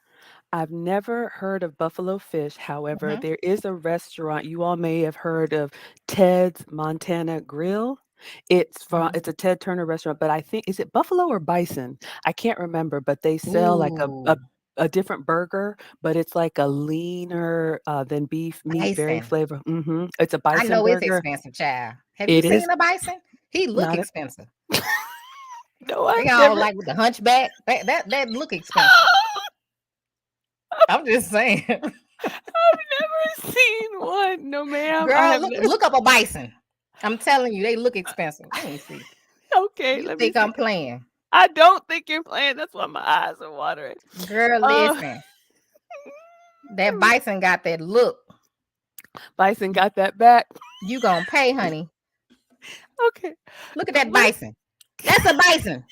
I've never heard of buffalo fish. However, Mhm, there is a restaurant you all may have heard of, Ted's Montana Grill. mhm. It's a Ted Turner restaurant, but I think is it buffalo or bison? I can't remember, but they sell like Ooh, a different burger, but it's like a leaner than beef meat, very bison. flavor. It's a I bison know it's burger. expensive, child. Have you It is seen a bison? He look not a expensive. no, They I've all never like with the hunchback. That look expensive. I'm just saying. I've never seen one. No, ma'am. I Girl, have look never. look up a bison. I'm telling you, they look expensive. Let me see. Okay, You let me think see. I'm playing? I don't think you're playing. That's why my eyes are watering. Girl, Uh, listen. That bison got that look. Bison got that back. You gonna pay, honey. Okay. Look at So that what? bison. That's a bison.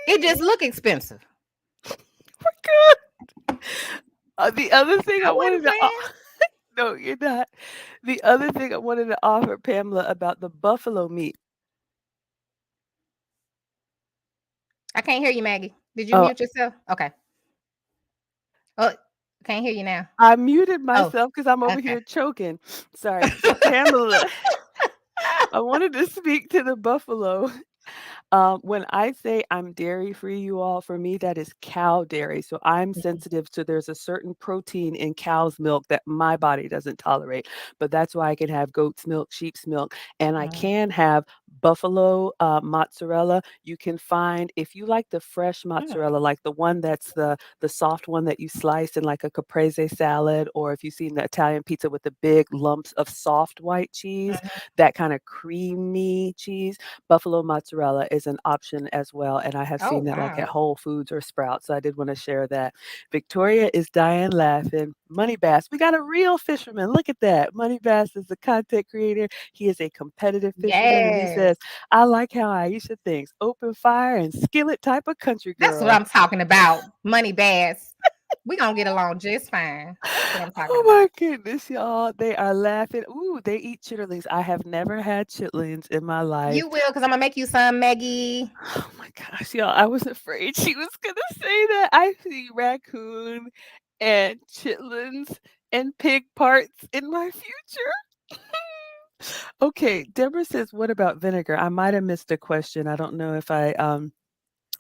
It just look expensive. We're good. The other thing I I wasn't wanted to playing. no, you're not. The other thing I wanted to offer Pamela about the buffalo meat. I can't hear you, Maggie. Did you Oh, mute yourself? Okay. Oh, can't hear you now. I muted Oh, myself because I'm over okay. here choking. Sorry. So Pamela, I wanted to speak to the buffalo. When I say I'm dairy free, you all, for me, that is cow dairy. So I'm sensitive to there's a certain protein in cow's milk that my body doesn't tolerate. But that's why I can have goat's milk, sheep's milk, and I Mhm. can have buffalo mozzarella. You can find if you like the fresh Mm, mozzarella, like the one that's the soft one that you slice in like a caprese salad, or if you've seen the Italian pizza with the big lumps of soft white cheese, mhm. that kind of creamy cheese. Buffalo mozzarella is an option as well, and I have Oh seen that like at wow. Whole Foods or Sprouts. So I did want to share that. Victoria is dying laughing. Money Bass, we got a real fisherman. Look at that. Money Bass is a content creator. He is a competitive fisherman, and he Yes. says, "I like how Aisha thinks. Open fire and skillet type of country That's what girl." I'm talking about. Money bass. We gonna get along just fine. That's what I'm talking Oh about. my goodness, y'all. They are laughing. Ooh, they eat chitterlings. I have never had chitlins in my life. You will, because I'm gonna make you some, Maggie. Oh my gosh, y'all, I was afraid she was gonna say that. I see raccoon and chitlins and pig parts in my future. Okay, Deborah says, "What about vinegar?" I might have missed a question. I don't know if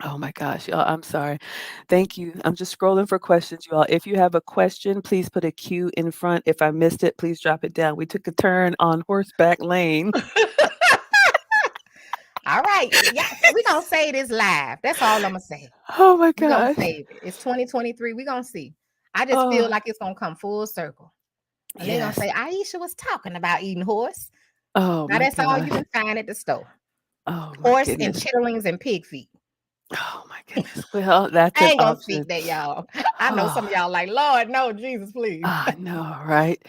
oh my gosh, y'all, I'm sorry. Thank you. I'm just scrolling for questions, you all. If you have a question, please put a Q in front. If I missed it, please drop it down. We took a turn on Horseback Lane. All right. Yeah, we gonna say this live. That's all I'm gonna say. Oh my We gonna gosh. save it. It's 2023. We gonna see. I just feel Oh, like it's gonna come full circle. And they're gonna yes. say, Aisha was talking about eating horse. Oh Now my that's all you gosh. can find at the store. Oh my Horse and goodness. chitterlings and pig feet. Oh my goodness. Well, that's I an ain't gonna option. speak that, y'all. I know some Oh, of y'all like, Lord, no, Jesus, please. I know, right?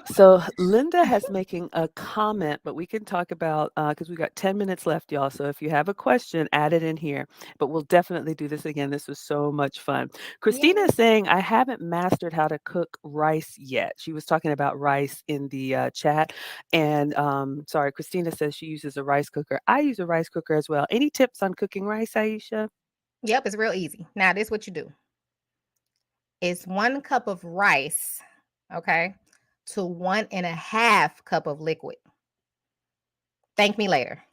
So Linda has making a comment, but we can talk about because we got 10 minutes left, y'all. So if you have a question, add it in here. But we'll definitely do this again. This was so much fun. Christina Yeah. is saying, I haven't mastered how to cook rice yet. She was talking about rice in the chat. And sorry, Christina says she uses a rice cooker. I use a rice cooker as well. Any tips on cooking rice, Aisha? Yep, it's real easy. Now, this what you do. It's 1 cup of rice, okay, to 1.5 cup of liquid. Thank me later.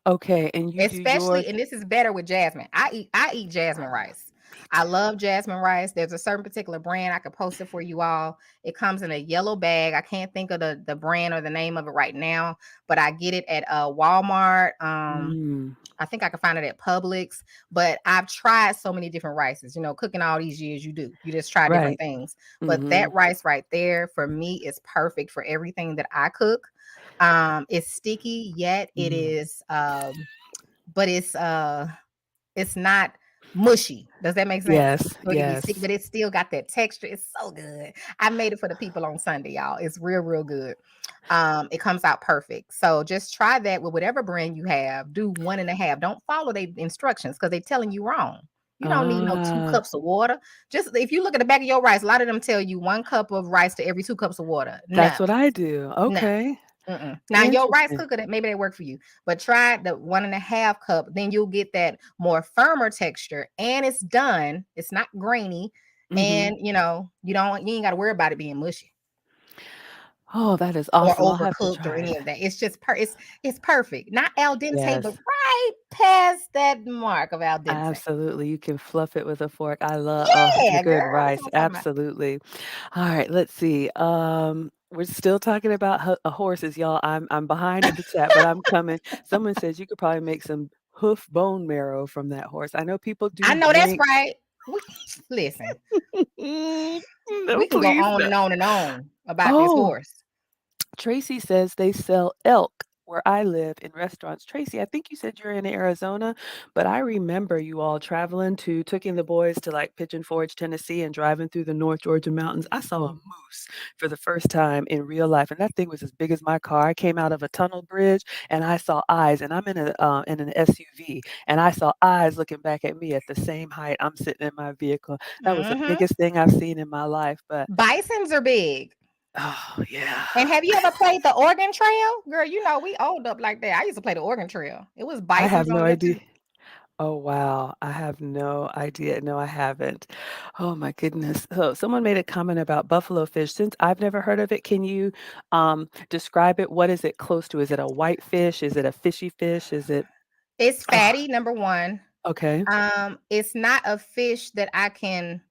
Okay, and you do yours. Especially, and this is better with jasmine. I eat jasmine rice. Me I too. love jasmine rice. There's a certain particular brand. I could post it for you all. It comes in a yellow bag. I can't think of the brand or the name of it right now, but I get it at Walmart. Mm, I think I can find it at Publix, but I've tried so many different rices. You know, cooking all these years, you do. You just try different right. things. But Hmm. that rice right there for me is perfect for everything that I cook. It's sticky, yet it Mm. is but it's not mushy. Does that make sense? Yes, So it can be sticky, yes. but it still got that texture. It's so good. I made it for the people on Sunday, y'all. It's real, real good. It comes out perfect. So just try that with whatever brand you have. Do 1.5. Don't follow the instructions because they're telling you wrong. You don't need no two Ah, cups of water. Just if you look at the back of your rice, a lot of them tell you 1 cup of rice to every 2 cups of water. No, that's what I do. no. Okay. Mm-mm. Now your rice Interesting. cooker, that maybe they work for you, but try the 1.5 cup. Then you'll get that more firmer texture, and it's done. It's not grainy, Mhm. and you ain't got to worry about it being mushy Oh, that is or awesome. I'll have to overcooked or try it. any of that. It's just it's perfect. Not al dente, but Yes. right past that mark of al dente. Absolutely, you can fluff it with a fork. I love some Yeah, good girl, that's rice, what I'm talking about. absolutely. Alright, let's see, we're still talking about horses, y'all. I'm behind in the chat, but I'm coming. Someone says you could probably make some hoof bone marrow from that horse. I know people I do know that's drink. right. We, listen, No, we can go please, on no. and on and on about this Oh! horse. Tracy says they sell elk where I live in restaurants. Tracy, I think you said you're in Arizona, but I remember you all traveling to taking the boys to like Pigeon Forge, Tennessee, and driving through the North Georgia mountains. I saw a moose for the first time in real life, and that thing was as big as my car. I came out of a tunnel bridge, and I saw eyes, and I'm in an SUV, and I saw eyes looking back at me at the same height. I'm sitting in my vehicle. That was the Hmm. biggest thing I've seen in my life. But Bisons are big. oh yeah. And have you ever played the Oregon Trail? Girl, we old up like that. I used to play the Oregon Trail. It was I have bisons no on there idea. too. Oh, wow. I have no idea. No, I haven't. Oh my goodness. So someone made a comment about buffalo fish. Since I've never heard of it, can you describe it? What is it close to? Is it a white fish? Is it a fishy fish? Is it It's oh, fatty, number one. okay. It's not a fish that I can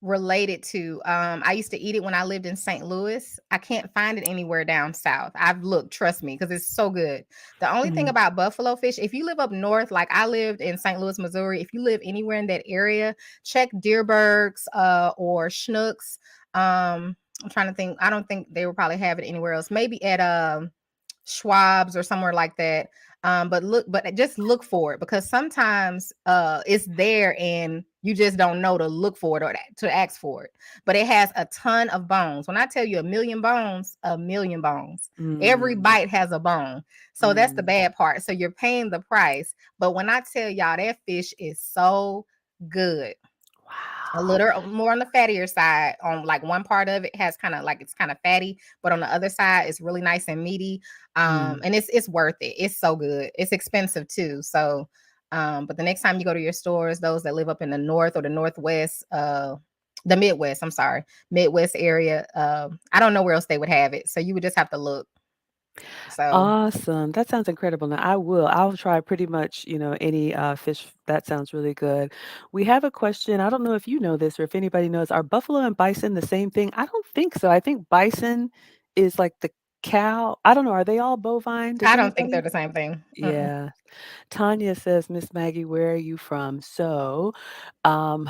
related to. I used to eat it when I lived in St. Louis. I can't find it anywhere down south. I've looked, trust me, because it's so good. The only thing Mm, about buffalo fish, if you live up north, like I lived in St. Louis, Missouri, if you live anywhere in that area, check Deerbergs or Schnooks. I'm trying to think. I don't think they would probably have it anywhere else. Maybe at Schwab's or somewhere like that. But just look for it because sometimes it's there and you just don't know to look for it or to ask for it. But it has a ton of bones. When I tell you a million bones, a million bones. Every mm, bite has a bone. So that's the mm. bad part. So you're paying the price. But when I tell y'all that fish is so good, a Wow. little more on the fattier side. On like one part of it has kind of like it's kind of fatty, but on the other side it's really nice and meaty. Mm. And it's worth it. It's so good. It's expensive too. So but the next time you go to your stores, those that live up in the north or the northwest, the Midwest, I'm sorry, Midwest area, I don't know where else they would have it. So you would just have to look. So Awesome. That sounds incredible. Now I will. I'll try pretty much, any fish. That sounds really good. We have a question. I don't know if you know this or if anybody knows. Are buffalo and bison the same thing? I don't think so. I think bison is like the cow. I don't know. Are they all bovine? Does I don't think they're anybody? the same thing. Mm-mm. Yeah. Tanya says, Miss Maggie, where are you from? So, um,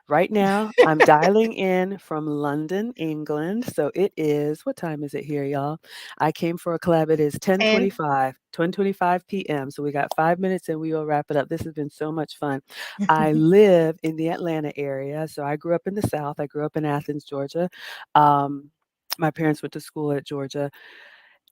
right now I'm dialing in from London, England. So it is, what time is it here, y'all? I came for a collab. It is 10. 10:25 p.m. So we got 5 minutes and we will wrap it up. This has been so much fun. I live in the Atlanta area. So I grew up in the South. I grew up in Athens, Georgia. Um, my parents went to school at Georgia.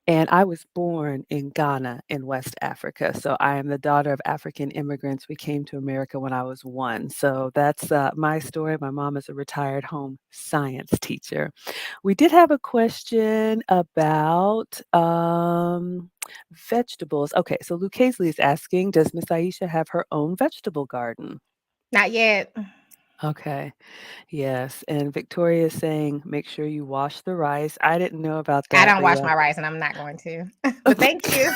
And I was born in Ghana in West Africa. So I am the daughter of African immigrants. We came to America when I was one. So that's my story. My mom is a retired home science teacher. We did have a question about vegetables. Okay, so Luke Hazley is asking, does Miss Aisha have her own vegetable garden? Not yet. Okay, yes. And Victoria is saying, make sure you wash the rice. I didn't know about I that, don't but wash yeah. my rice and I'm not going to. But thank you.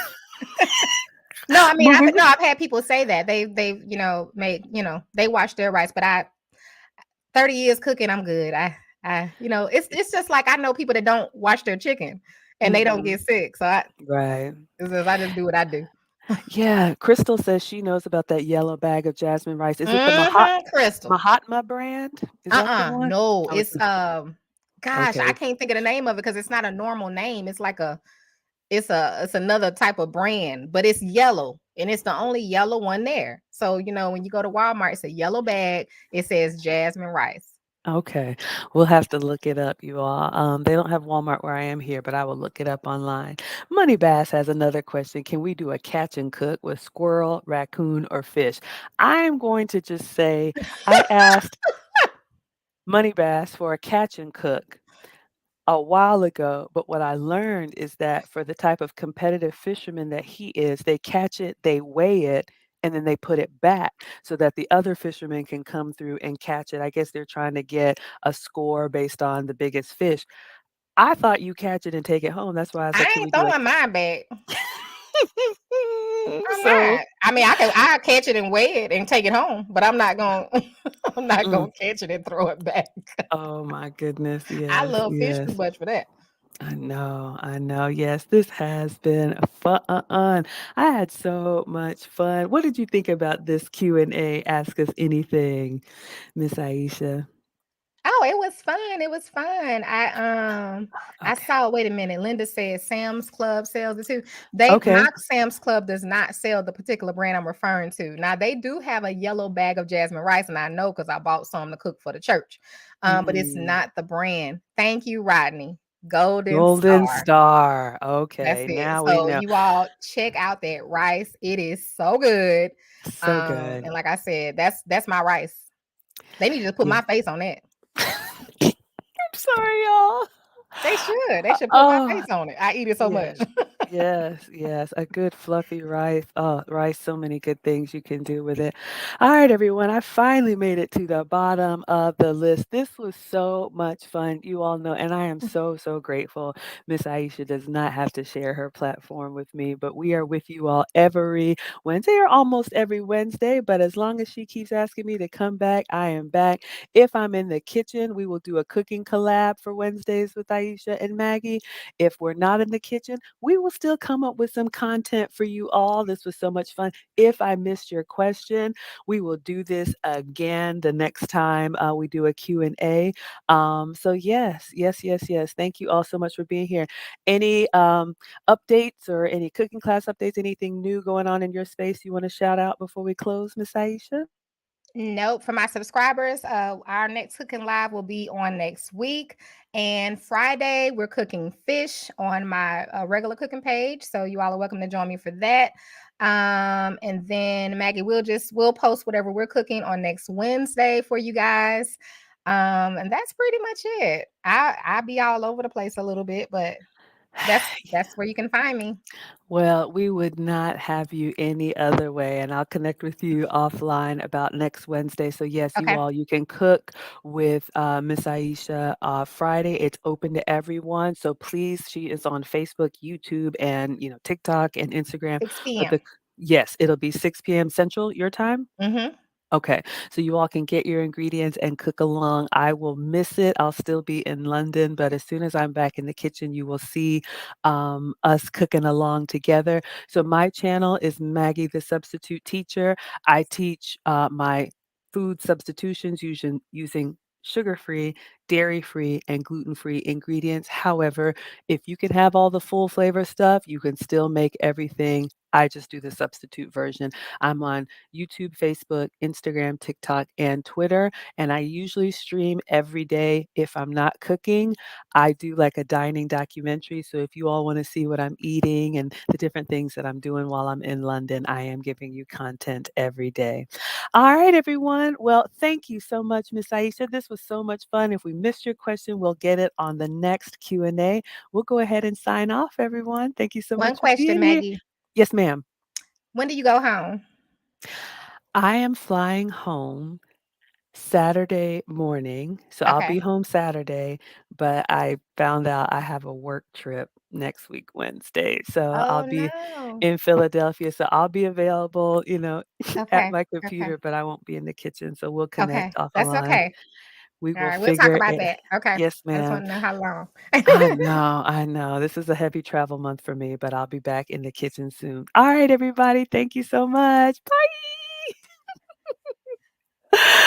No, I mean, Moving. I've had people say that they've made they wash their rice, but I 30 years cooking, I'm good. It's just like I know people that don't wash their chicken and they don't Mhm. get sick. So Right. I just do what I do. Yeah, Crystal says she knows about that yellow bag of jasmine rice. Is it the Crystal. Mahatma brand? Is that the one? No, Oh, it's it's not. gosh, I Okay. can't think of the name of it because it's not a normal name. It's like it's another type of brand, but it's yellow. and it's the only yellow one there. So, when you go to Walmart, it's a yellow bag. It says jasmine rice. Okay. We'll have to look it up, you all. They don't have Walmart where I am here, but I will look it up online. Money Bass has another question. Can we do a catch and cook with squirrel, raccoon, or fish? I am going to just say I asked Money Bass for a catch and cook a while ago, but what I learned is that for the type of competitive fisherman that he is, they catch it, they weigh it, and then they put it back so that the other fishermen can come through and catch it. I guess they're trying to get a score based on the biggest fish. I thought you catch it and take it home. That's why I said, I "Can we ain't do a throwing mine back. I'm So not. I mean, I catch it and weigh it and take it home, but I'm not gonna I'm not mm, gonna catch it and throw it back. oh my goodness, I yes, love fish too yes. much for that. I know, I know. Yes, this has been fun. I had so much fun. What did you think about this Q&A? Ask us anything, Miss Aisha. Oh, it was fun. It was fun. I Okay. saw, wait a minute. Linda said Sam's Club sells it too. My Okay. Sam's Club does not sell the particular brand I'm referring to. Now they do have a yellow bag of jasmine rice, and I know because I bought some to cook for the church. But it's Mm, not the brand. Thank you, Rodney. Golden Golden Star. Star. That's Okay, it. now we So know. you all check out that rice. It is so good. So good. And like I said, that's my rice. They need to put Yeah. my face on that. I'm sorry, y'all. They should. They should put my Oh, face on it. I eat it so much. yes. Yes, yes, a good fluffy rice. Oh, rice, so many good things you can do with it. All right, everyone, I finally made it to the bottom of the list. This was so much fun. You all know, and I am so, so grateful. Miss Aisha does not have to share her platform with me, but we are with you all every Wednesday or almost every Wednesday. But as long as she keeps asking me to come back, I am back. If I'm in the kitchen, we will do a cooking collab for Wednesdays with Aisha and Maggie. If we're not in the kitchen, we will still come up with some content for you all. This was so much fun. If I missed your question, we will do this again the next time we do a Q&A. So yes, yes, yes, yes. Thank you all so much for being here. Any updates or any cooking class updates, anything new going on in your space you want to shout out before we close, Miss Aisha? Nope. For my subscribers, our next cooking live will be on next week. And Friday, we're cooking fish on my regular cooking page. So you all are welcome to join me for that. And then Maggie, we'll post whatever we're cooking on next Wednesday for you guys. And that's pretty much it. I'll be all over the place a little bit, but that's where you can find me. Well, we would not have you any other way, and I'll connect with you offline about next Wednesday. So yes, you Okay. all, you can cook with Miss Aisha Friday. It's open to everyone, so please, she is on Facebook, YouTube, and TikTok and Instagram. 6 But p.m. yes, it'll be 6 p.m. Central your time. Mm-hmm. Okay, so you all can get your ingredients and cook along. I will miss it. I'll still be in London, but as soon as I'm back in the kitchen, you will see us cooking along together. So my channel is Maggie the Substitute Teacher. I teach my food substitutions using sugar-free, dairy-free, and gluten-free ingredients. However, if you can have all the full flavor stuff, you can still make everything. I just do the substitute version. I'm on YouTube, Facebook, Instagram, TikTok, and Twitter. And I usually stream every day if I'm not cooking. I do like a dining documentary. So if you all want to see what I'm eating and the different things that I'm doing while I'm in London, I am giving you content every day. All right, everyone. Well, thank you so much, Miss Aisha. This was so much fun. If we missed your question, we'll get it on the next Q&A. We'll go ahead and sign off, everyone. Thank you so One much for question, being here. Maggie. Yes, ma'am. When do you go home? I am flying home Saturday morning, so I'll Okay. be home Saturday, but I found out I have a work trip next week, Wednesday. So I'll Oh, be no. in Philadelphia. So I'll be available, at Okay. my Okay. computer, but I won't be in the kitchen. So we'll Okay. connect That's offline. okay. We All will right. We'll talk figure about it. that. Okay. Yes, I just ma'am. want to know how long. I know, I know. This is a heavy travel month for me, but I'll be back in the kitchen soon. All right, everybody. Thank you so much. Bye.